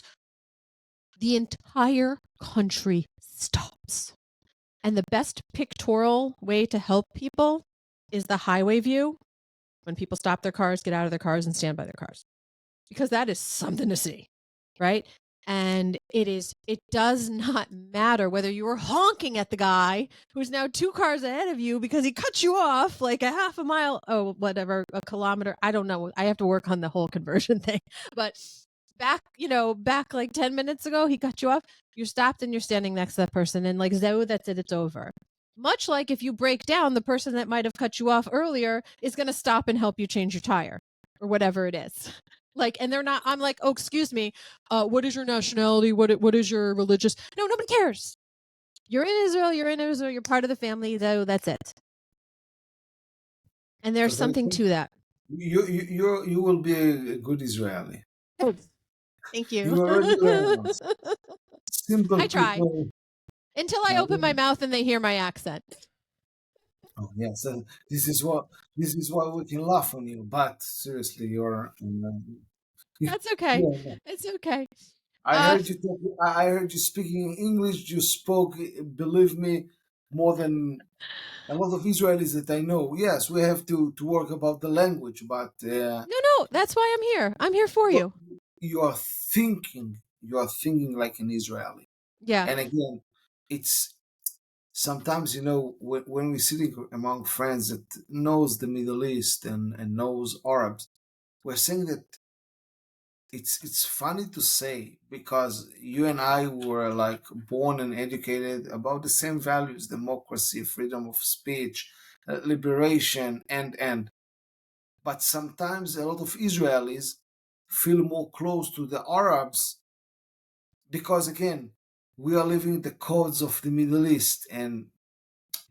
the entire country stops. And the best pictorial way to help people is the highway view, when people stop their cars, get out of their cars, and stand by their cars. Because that is something to see, right? And it does not matter whether you were honking at the guy who's now 2 cars ahead of you because he cut you off like a half a mile, a kilometer. I don't know. I have to work on the whole conversion thing. But back like 10 minutes ago, he cut you off. You're stopped and you're standing next to that person. And like, that's it. It's over. Much like if you break down, the person that might have cut you off earlier is going to stop and help you change your tire or whatever it is. Like, and they're not, I'm like, oh, excuse me. What is your nationality? What is your religious? No, nobody cares. You're in Israel. You're part of the family, though. That's it. And there's something to that. You will be a good Israeli. Thank you. You already learned. Simple I try. people. Until I open my mouth and they hear my accent. Oh yes, this is why we can laugh on you. But seriously, you're. That's okay. Yeah. It's okay. I heard you speaking English. You spoke, believe me, more than a lot of Israelis that I know. Yes, we have to work about the language, but no, that's why I'm here. I'm here for you. You are thinking like an Israeli. Yeah. And again, it's sometimes, when we're sitting among friends that knows the Middle East and knows Arabs, we're saying that it's funny to say, because you and I were like born and educated about the same values: democracy, freedom of speech, liberation, and but sometimes a lot of Israelis feel more close to the Arabs because, again, we are living the codes of the Middle East, and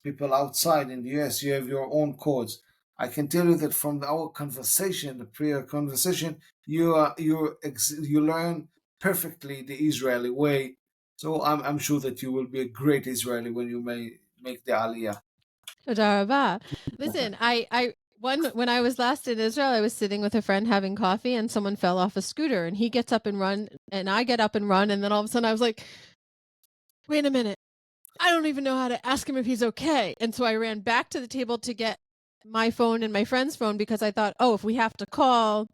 people outside in the US, you have your own codes. I can tell you that from our conversation, the prior conversation, you learn perfectly the Israeli way. So I'm sure that you will be a great Israeli when you may make the Aliyah. Listen, when I was last in Israel, I was sitting with a friend having coffee, and someone fell off a scooter, and he gets up and run, and I get up and run, and then all of a sudden I was like, wait a minute, I don't even know how to ask him if he's okay. And so I ran back to the table to get my phone and my friend's phone, because I thought, oh, if we have to call,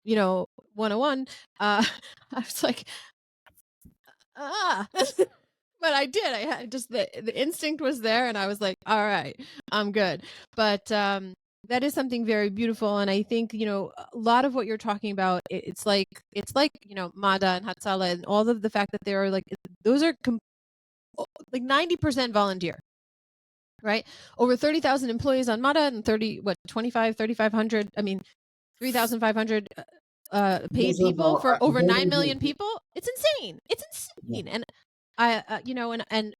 101, I was like, but I did. I had just the instinct was there, and I was like, all right, I'm good. But that is something very beautiful, and I think a lot of what you're talking about, it's like Mada and Hatzalah, and all of the fact that they are like, those are like 90% volunteer, right? Over 30,000 employees on Mada, and 3,500, I mean 3,500 paid people for over 9 million people. It's insane. Yeah. And I and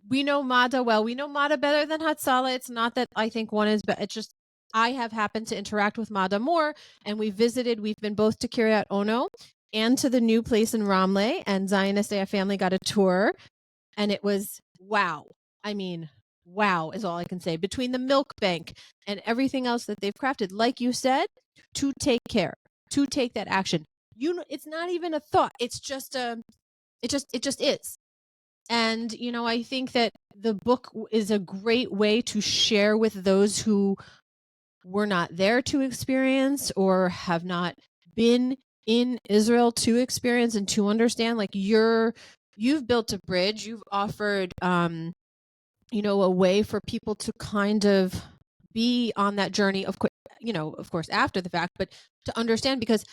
we know Mada well. We know Mada better than Hatzalah. It's not that I think one is, but it's just I have happened to interact with Mada more, and we've been both to Kiryat Ono and to the new place in Ramleh, and Zionist AF family got a tour, and it was wow. I mean, wow is all I can say. Between the milk bank and everything else that they've crafted, like you said, to take care, to take that action. You know, it's not even a thought. It's just it just is. And I think that the book is a great way to share with those who were not there to experience or have not been in Israel to experience and to understand. Like you've built a bridge, you've offered a way for people to kind of be on that journey, of course after the fact, but to understand, because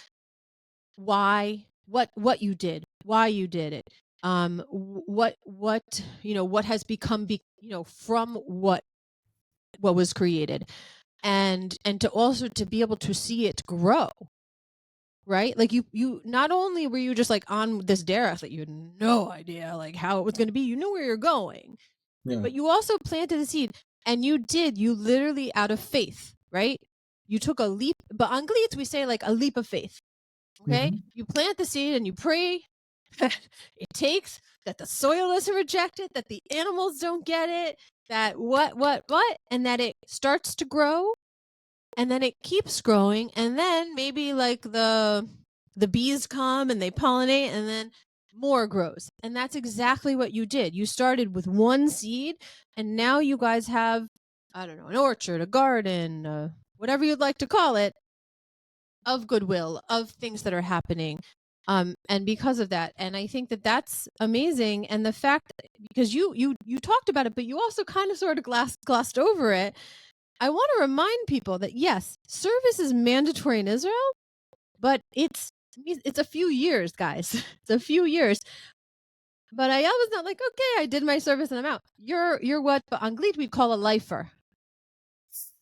what you did, why you did it, what has become from what was created, and to also to be able to see it grow, right? Like you not only were you just like on this derech that you had no idea like how it was going to be, you knew where you're going, Yeah. but you also planted the seed, and you literally, out of faith, right? You took a leap, but on Gleets we say like a leap of faith. Okay, Mhm. you plant the seed and you pray that it takes, that the soil doesn't reject it, that the animals don't get it, that what, and that it starts to grow, and then it keeps growing, and then maybe like the bees come and they pollinate, and then more grows. And that's exactly what you did. You started with one seed, and now you guys have, I don't know, an orchard, a garden, whatever you'd like to call it, of goodwill, of things that are happening. And because of that, and I think that that's amazing. And the fact, because you talked about it, but you also kind of sort of glossed over it. I want to remind people that yes, service is mandatory in Israel, but it's a few years, guys. It's a few years. But I was not like, okay, I did my service and I'm out. You're what Anglit we'd call a lifer.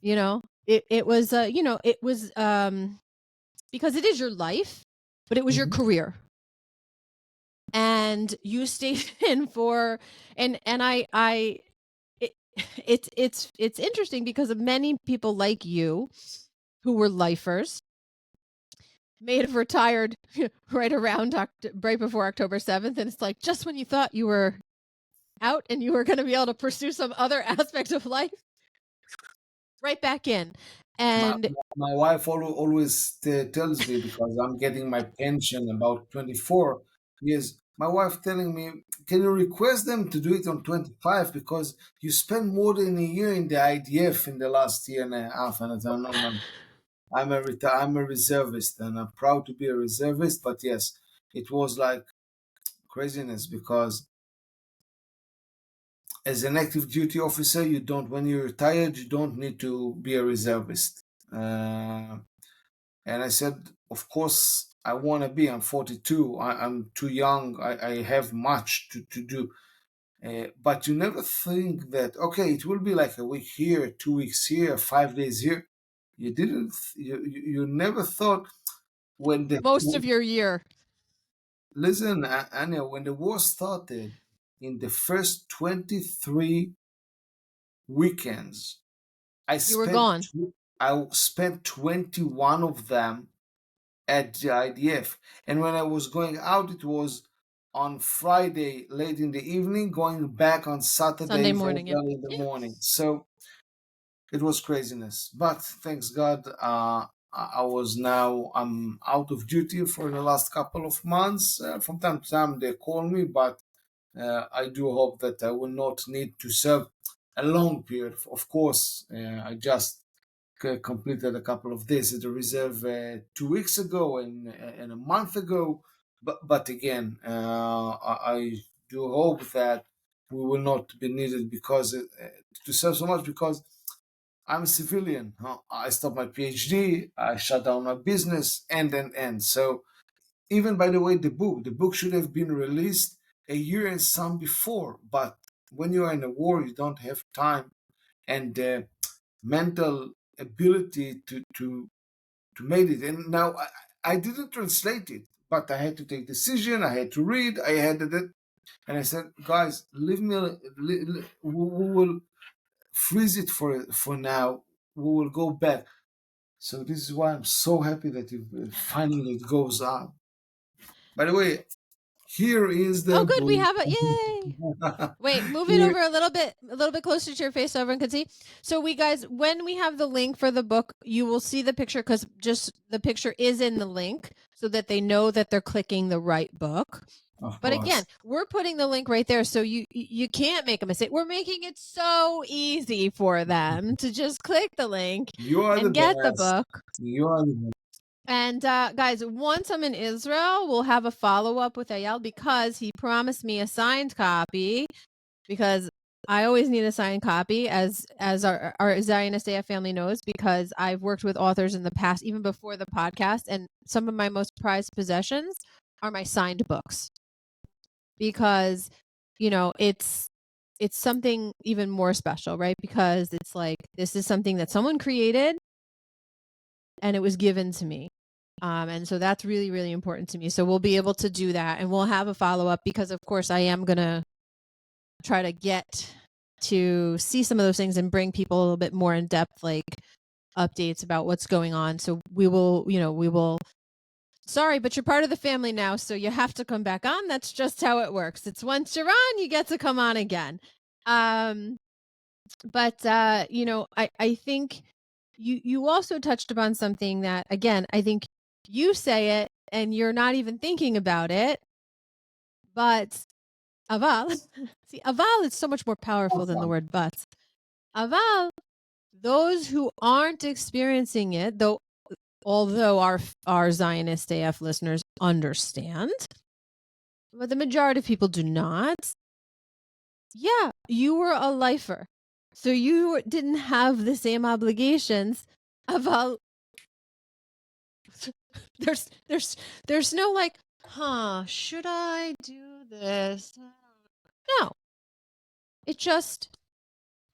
It was it was because it is your life, but it was your Mhm. career. And you stayed in for, and it, it's interesting because of many people like you who were lifers may have retired right before October 7th, and it's like just when you thought you were out and you were going to be able to pursue some other aspect of life, right back in. My, And my wife always tells me, because I'm getting my pension about 24 years. My wife telling me, can you request them to do it on 25 because you spent more than a year in the IDF in the last year and a half. And I said, no, no, I'm a reservist and I'm proud to be a reservist. But yes, it was like craziness because as an active duty officer, you don't, when you're retired, you don't need to be a reservist. And I said, of course, I want to be. I'm 42. I'm too young. I have much to do. But you never think that, okay, it will be like a week here, 2 weeks here, 5 days here. You didn't, you never thought when the, most of your year, listen, Anya, when the war started, in the first 23 weekends, I you were spent, gone. I spent 21 of them at the IDF. And when I was going out, it was on Friday late in the evening, going back on Sunday Saturday very morning, yeah. early in the Yeah. morning. So it was craziness. But thanks God, I'm out of duty for the last couple of months. From time to time, they call me, but I do hope that I will not need to serve a long period. Of course, I just completed a couple of days at the reserve 2 weeks ago and a month ago. But again, I do hope that we will not be needed because to serve so much because I'm a civilian. Huh? I stopped my PhD. I shut down my business, and. So even by the way, the book should have been released a year and some before. But when you are in a war, you don't have time and mental ability to make it. And now I didn't translate it, but I had to take decision. I had to read. I had it, and I said, guys, leave me. We will freeze it for now. We will go back. So this is why I'm so happy that finally it goes out. By the way, Here is the Oh, good. We book. have it. Yay. Wait, move it over a little bit closer to your face so everyone can see. So we guys, when we have the link for the book, you will see the picture because just the picture is in the link so that they know that they're clicking the right book. Of But course. again, we're putting the link right there so you can't make a mistake. We're making it so easy for them to just click the link You are the and get the best. book. You are the best. And guys, once I'm in Israel, we'll have a follow-up with Eyal because he promised me a signed copy because I always need a signed copy as our Zionist AF family knows because I've worked with authors in the past, even before the podcast, and some of my most prized possessions are my signed books because, you know, it's something even more special, right? Because it's like, this is something that someone created and it was given to me. And so that's really, really important to me. So we'll be able to do that and we'll have a follow-up because of course I am going to try to get to see some of those things and bring people a little bit more in depth, like updates about what's going on. So we will, sorry, but you're part of the family now. So you have to come back on. That's just how it works. It's once you're on, you get to come on again. But I think you also touched upon something that, again, I think you say it and you're not even thinking about it, but aval, see, aval is so much more powerful than the word but. Aval, those who aren't experiencing it, although our Zionist AF listeners understand, but the majority of people do not. Yeah, you were a lifer. So you didn't have the same obligations about there's no like, should I do this? No. It just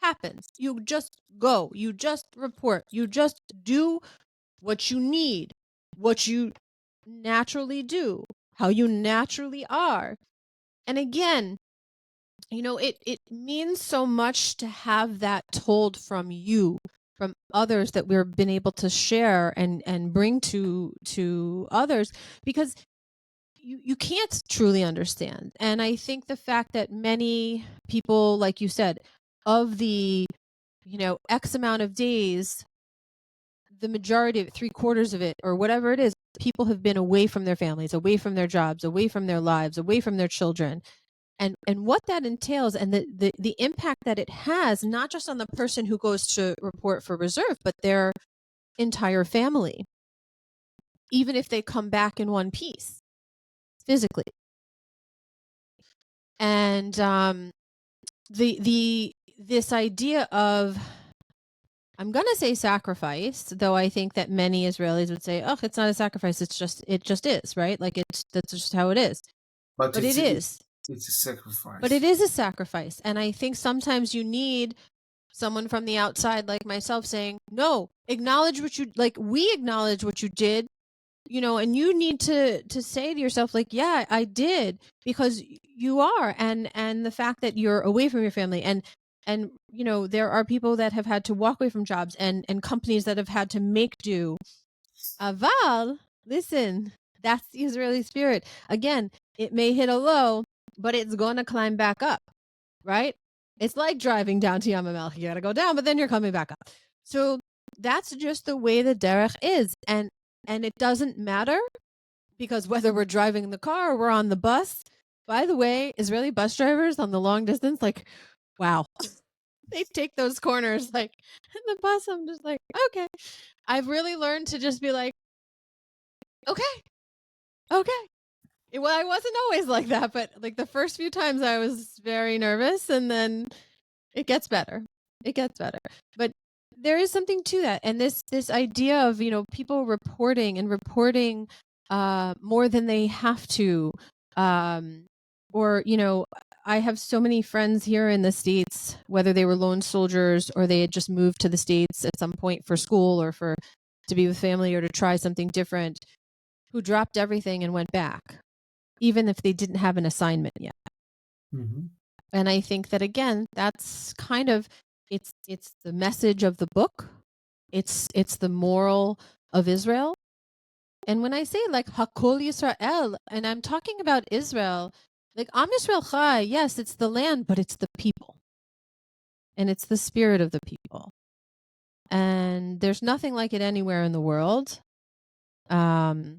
happens. You just go. You just report. You just do what you need, what you naturally do, how you naturally are. And again, you know, it means so much to have that told from you, from others that we've been able to share and bring to others because you can't truly understand. And I think the fact that many people, like you said, of the, X amount of days, the majority of it, 3/4 of it, or whatever it is, people have been away from their families, away from their jobs, away from their lives, away from their children. And what that entails and the impact that it has, not just on the person who goes to report for reserve, but their entire family, even if they come back in one piece physically. And this idea of, I'm going to say sacrifice, though I think that many Israelis would say, oh, it's not a sacrifice. It just is, right? Like that's just how it is. But it is. It's a sacrifice. But it is a sacrifice. And I think sometimes you need someone from the outside like myself saying, no, acknowledge what you, like, we acknowledge what you did, and you need to say to yourself, like, yeah, I did, because you are. And the fact that you're away from your family and there are people that have had to walk away from jobs and companies that have had to make do. Aval, listen, that's the Israeli spirit. Again, it may hit a low, but it's going to climb back up, right? It's like driving down to Yam HaMelech. You got to go down, but then you're coming back up. So that's just the way the derech is. And it doesn't matter, because whether we're driving the car or we're on the bus, by the way, Israeli bus drivers on the long distance, like, wow, they take those corners like in the bus. I'm just like, okay. I've really learned to just be like, okay. Well, I wasn't always like that, but like the first few times I was very nervous, and then it gets better. But there is something to that. And this idea of, people reporting more than they have to. Or, I have so many friends here in the States, whether they were lone soldiers or they had just moved to the States at some point for school or to be with family or to try something different, who dropped everything and went back, even if they didn't have an assignment yet. Mm-hmm. And I think that, again, that's kind of, it's the message of the book. It's the moral of Israel. And when I say like Hakol Yisrael, and I'm talking about Israel, like Am Yisrael Chai, yes, it's the land, but it's the people. And it's the spirit of the people. And there's nothing like it anywhere in the world. And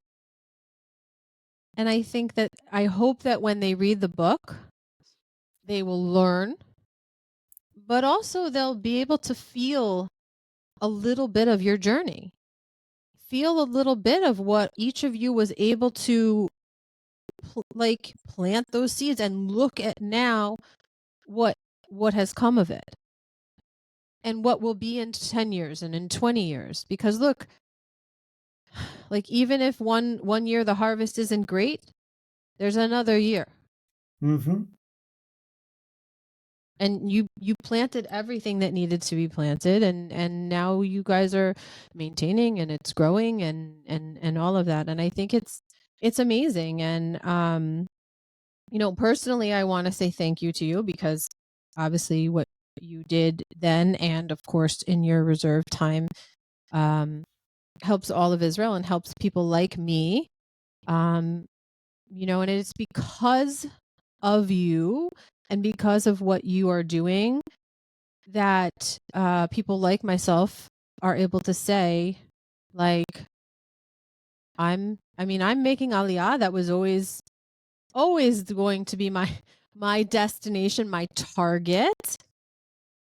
I hope that when they read the book, they will learn, but also they'll be able to feel a little bit of your journey. Feel a little bit of what each of you was able to plant those seeds and look at now what has come of it and what will be in 10 years and in 20 years. Because look, like even if one year the harvest isn't great, there's another year. Mm-hmm. And you planted everything that needed to be planted, and now you guys are maintaining, and it's growing, and all of that. And I think it's amazing. And personally, I want to say thank you to you, because obviously what you did then, and of course in your reserve time, helps all of Israel and helps people like me. And it's because of you and because of what you are doing that people like myself are able to say, like, I'm making Aliyah. That was always going to be my destination, my target.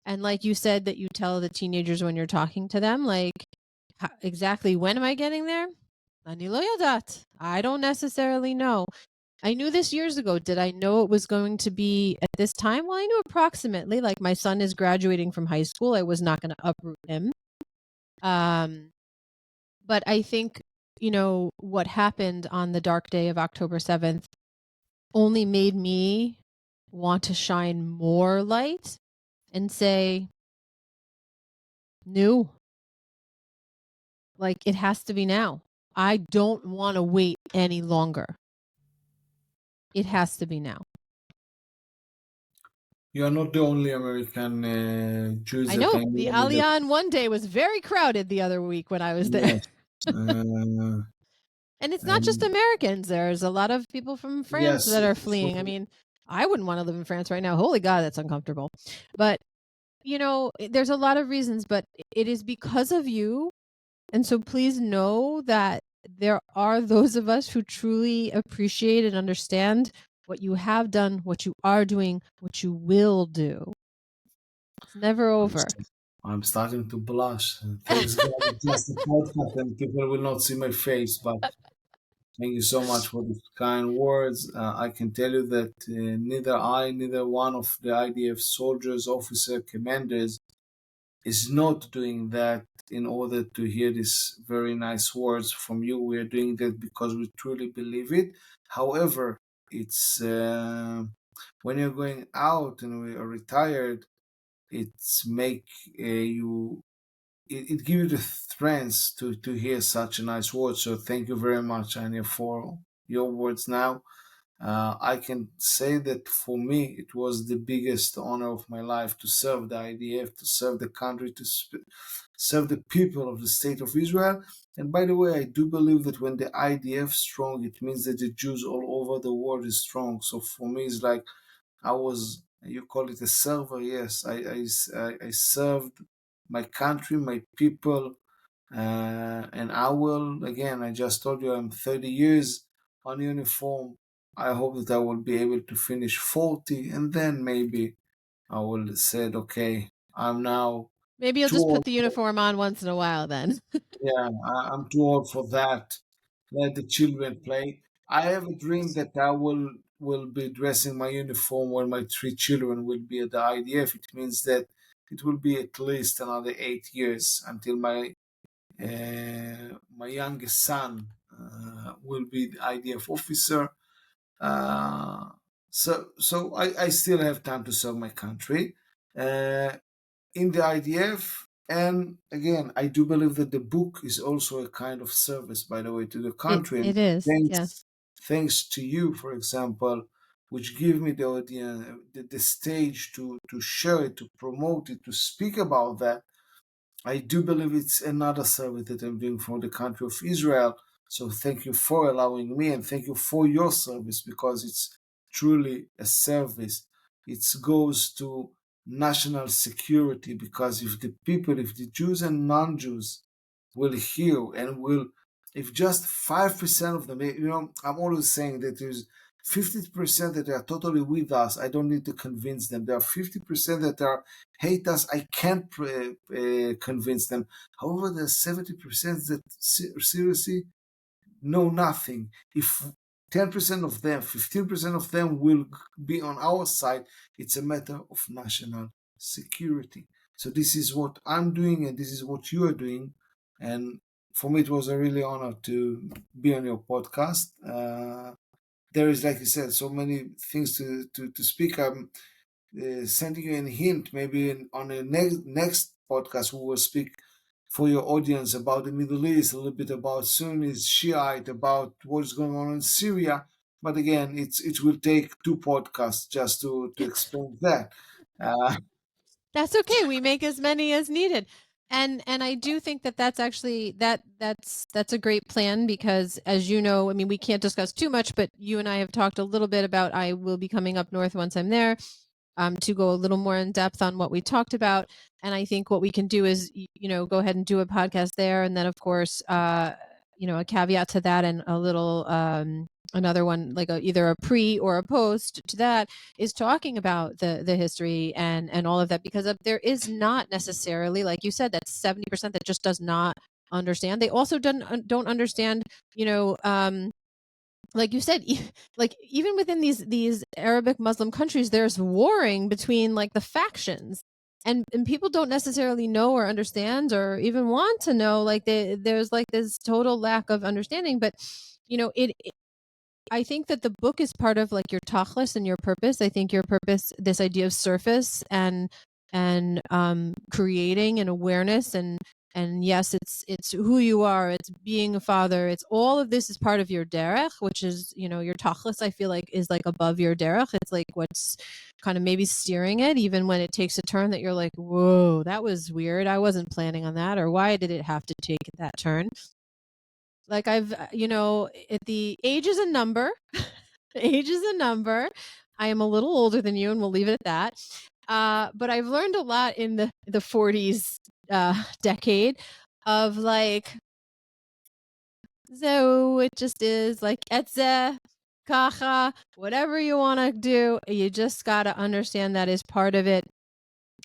And like you said, that you tell the teenagers when you're talking to them, like, exactly when am I getting there? Ani lo yodat. I don't necessarily know. I knew this years ago. Did I know it was going to be at this time? Well, I knew approximately. Like, my son is graduating from high school. I was not going to uproot him. But I think, what happened on the dark day of October 7th only made me want to shine more light and say, new. Like, it has to be now. I don't want to wait any longer. It has to be now. You are not the only American Jews I that know. I The know. Aliyah on one day was very crowded the other week when I was there. Yes. And it's not just And Americans. There's a lot of people from France yes, that are fleeing. I mean, I wouldn't want to live in France right now. Holy God, that's uncomfortable. But, there's a lot of reasons, but it is because of you. And so please know that there are those of us who truly appreciate and understand what you have done, what you are doing, what you will do. It's never over. I'm starting to blush. Thanks God, it's just a podcast and people will not see my face, but thank you so much for these kind words. I can tell you that neither one of the IDF soldiers, officer, commanders is not doing that in order to hear these very nice words from you. We are doing that because we truly believe it. However, it's when you're going out and we are retired, it's make you it gives you the strength to hear such a nice word. So thank you very much, Anya, for your words now. I can say that for me, it was the biggest honor of my life to serve the IDF, to serve the country, to serve the people of the state of Israel. And by the way, I do believe that when the IDF strong, it means that the Jews all over the world is strong. So for me, it's like I was, you call it a server, yes. I served my country, my people, and I will, again, I just told you I'm 30 years on uniform. I hope that I will be able to finish 40, and then maybe I will said, okay, I'm now Maybe you'll too just put old. the uniform on once in a while then. Yeah, I'm too old for that. Let the children play. I have a dream that I will be dressing my uniform when my three children will be at the IDF. It means that it will be at least another 8 years until my youngest son will be the IDF officer. So I still have time to serve my country. In the IDF. And again, I do believe that the book is also a kind of service, by the way, to the country. And It is, yes. thanks to you, for example, which give me the audience, the stage to share it, to promote it, to speak about that. I do believe it's another service that I'm doing for the country of Israel. So thank you for allowing me, and thank you for your service, because it's truly a service. It goes to national security, because if the people, if the Jews and non-Jews will hear and will, if just 5% of them, I'm always saying that there's 50% that are totally with us. I don't need to convince them. There are 50% that are hate us. I can't convince them. However, there's 70% that seriously know nothing. If 10% of them, 15% of them will be on our side, it's a matter of national security. So this is what I'm doing, and this is what you are doing. And for me, it was a really honor to be on your podcast. There is, like you said, so many things to speak. I'm sending you a hint. Maybe on a next podcast, we will speak for your audience about the Middle East, a little bit about Sunnis, Shiite, about what's going on in Syria. But again, it will take 2 podcasts just to explain that. Uh, That's okay. We make as many as needed. And I do think that that's actually that's a great plan, because as you know, I mean, we can't discuss too much, but you and I have talked a little bit about, I will be coming up north once I'm there, to go a little more in depth on what we talked about. And I think what we can do is, go ahead and do a podcast there. And then of course, a caveat to that, and a little, another one, like either a pre or a post to that, is talking about the history and all of that, because there is not necessarily, like you said, that 70% that just does not understand. They also don't understand, like you said, like even within these Arabic Muslim countries, there's warring between like the factions, and people don't necessarily know or understand or even want to know. Like there's like this total lack of understanding. But I think that the book is part of like your tachlis and your purpose. I think your purpose, this idea of surface and creating an awareness, and yes, it's who you are. It's being a father. It's all of this is part of your derech, which is, your tachlis. I feel like is like above your derech. It's like what's kind of maybe steering it, even when it takes a turn that you're like, whoa, that was weird. I wasn't planning on that, or why did it have to take that turn? Like I've, at the age is a number. Age is a number. I am a little older than you, and we'll leave it at that. But I've learned a lot in the 40s decade of like, so it just is like etze, kacha, whatever you want to do. You just got to understand that is part of it.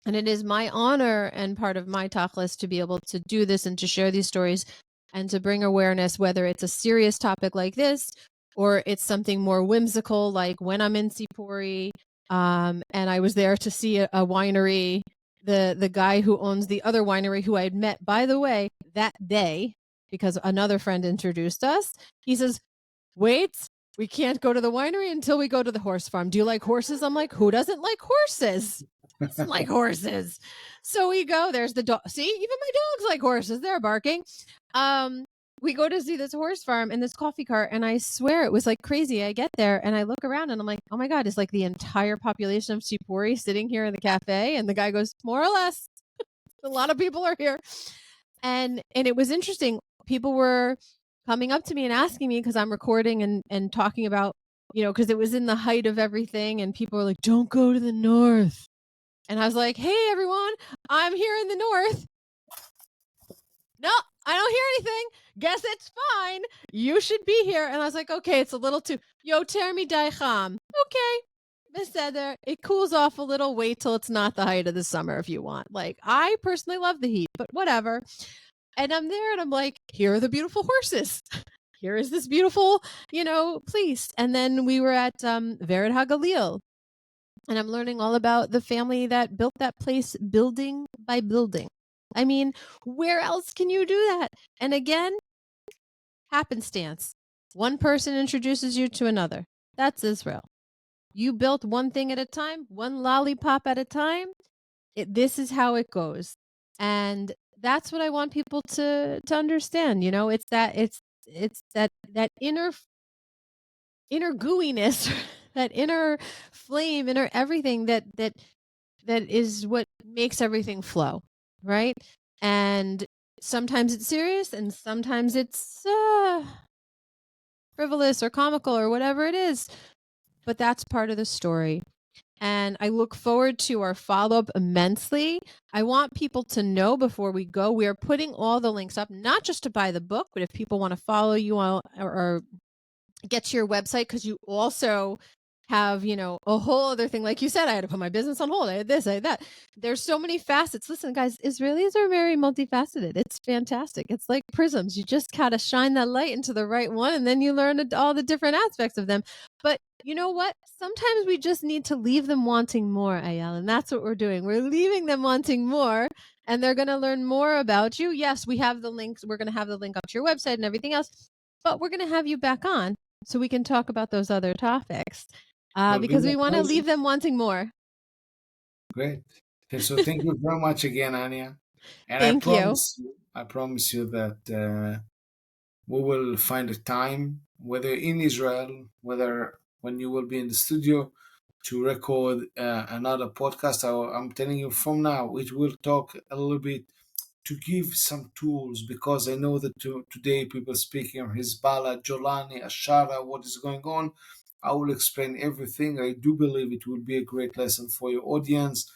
And it is my honor and part of my tachlis to be able to do this and to share these stories and to bring awareness, whether it's a serious topic like this or it's something more whimsical, like when I'm in Sipori, and I was there to see a winery. The guy who owns the other winery, who I had met, by the way, that day, because another friend introduced us, he says, wait, we can't go to the winery until we go to the horse farm. Do you like horses? I'm like, who doesn't like horses? Doesn't like horses. So we go, there's the dog. See, even my dogs like horses. They're barking. We go to see this horse farm and this coffee cart, and I swear it was like crazy. I get there and I look around and I'm like, oh my God, it's like the entire population of Sipori sitting here in the cafe. And the guy goes, more or less, a lot of people are here. And it was interesting. People were coming up to me and asking me, because I'm recording and talking about, because it was in the height of everything, and people were like, don't go to the north. And I was like, hey, everyone, I'm here in the north. No, I don't hear anything. Guess it's fine. You should be here. And I was like, okay, it's a little too. Yo, Termi Daicham. Okay. Beseder. It cools off a little. Wait till it's not the height of the summer if you want. Like, I personally love the heat, but whatever. And I'm there and I'm like, here are the beautiful horses. Here is this beautiful, place. And then we were at Vered HaGalil. And I'm learning all about the family that built that place building by building. I mean, where else can you do that? And again, happenstance. One person introduces you to another. That's Israel. You built one thing at a time, one lollipop at a time. This is how it goes. And that's what I want people to understand. It's that inner gooiness, that inner flame, inner everything that is what makes everything flow, right? And sometimes it's serious, and sometimes it's frivolous or comical or whatever it is, but that's part of the story. And I look forward to our follow-up immensely. I want people to know before we go, we are putting all the links up, not just to buy the book, but if people want to follow you or get to your website, because you also have, a whole other thing. Like you said, I had to put my business on hold. I had this, I had that. There's so many facets. Listen, guys, Israelis are very multifaceted. It's fantastic. It's like prisms. You just gotta shine that light into the right one, and then you learn all the different aspects of them. But you know what? Sometimes we just need to leave them wanting more, Eyal, and that's what we're doing. We're leaving them wanting more, and they're going to learn more about you. Yes, we have the links. We're going to have the link up to your website and everything else, but we're going to have you back on so we can talk about those other topics because we want to leave them wanting more. Great. Okay, so thank you very much again, Anya. And Thank you. I promise you that we will find a time, whether in Israel, whether when you will be in the studio, to record another podcast. I'm telling you from now, we will talk a little bit to give some tools, because I know that today people speaking of Hezbollah, Jolani, Ashara, what is going on. I will explain everything. I do believe it will be a great lesson for your audience.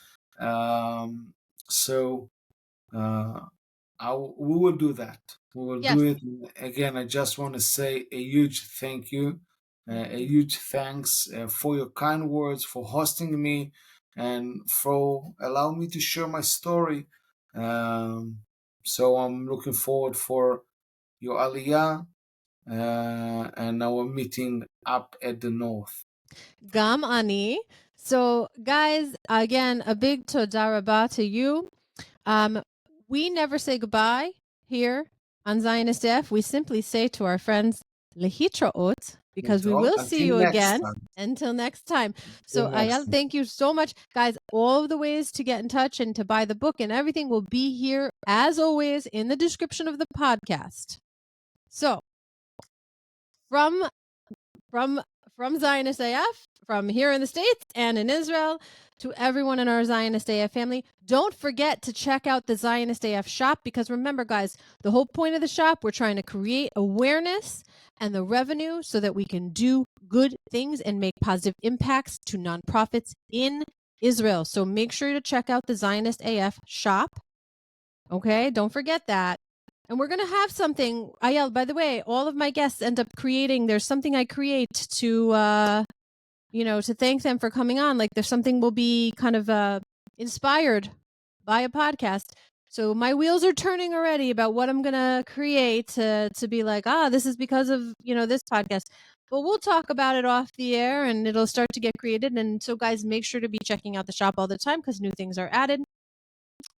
So we will do that. We will do it. Again, I just want to say a huge thank you, a huge thanks for your kind words, for hosting me, and for allowing me to share my story. So I'm looking forward for your aliyah and our meeting up at the north. Gam ani. So, guys, again, a big toda rabah to you. We never say goodbye here on Zionist AF. We simply say to our friends, lehitraot, because we will see you again. Until next time. So, Eyal, thank you so much. Guys, all of the ways to get in touch and to buy the book and everything will be here, as always, in the description of the podcast. So, from Zionist AF, from here in the States and in Israel, to everyone in our Zionist AF family, don't forget to check out the Zionist AF shop, because remember, guys, the whole point of the shop, we're trying to create awareness and the revenue so that we can do good things and make positive impacts to nonprofits in Israel. So make sure to check out the Zionist AF shop. Okay, don't forget that. And we're going to have something. Eyal, by the way, all of my guests end up creating, there's something I create to, to thank them for coming on. Like there's something will be kind of inspired by a podcast. So my wheels are turning already about what I'm going to create to be like, this is because of, this podcast. But we'll talk about it off the air and it'll start to get created. And so guys, make sure to be checking out the shop all the time because new things are added.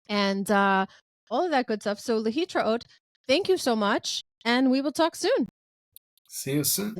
And all of that good stuff. So lehitraot, thank you so much. And we will talk soon. See you soon.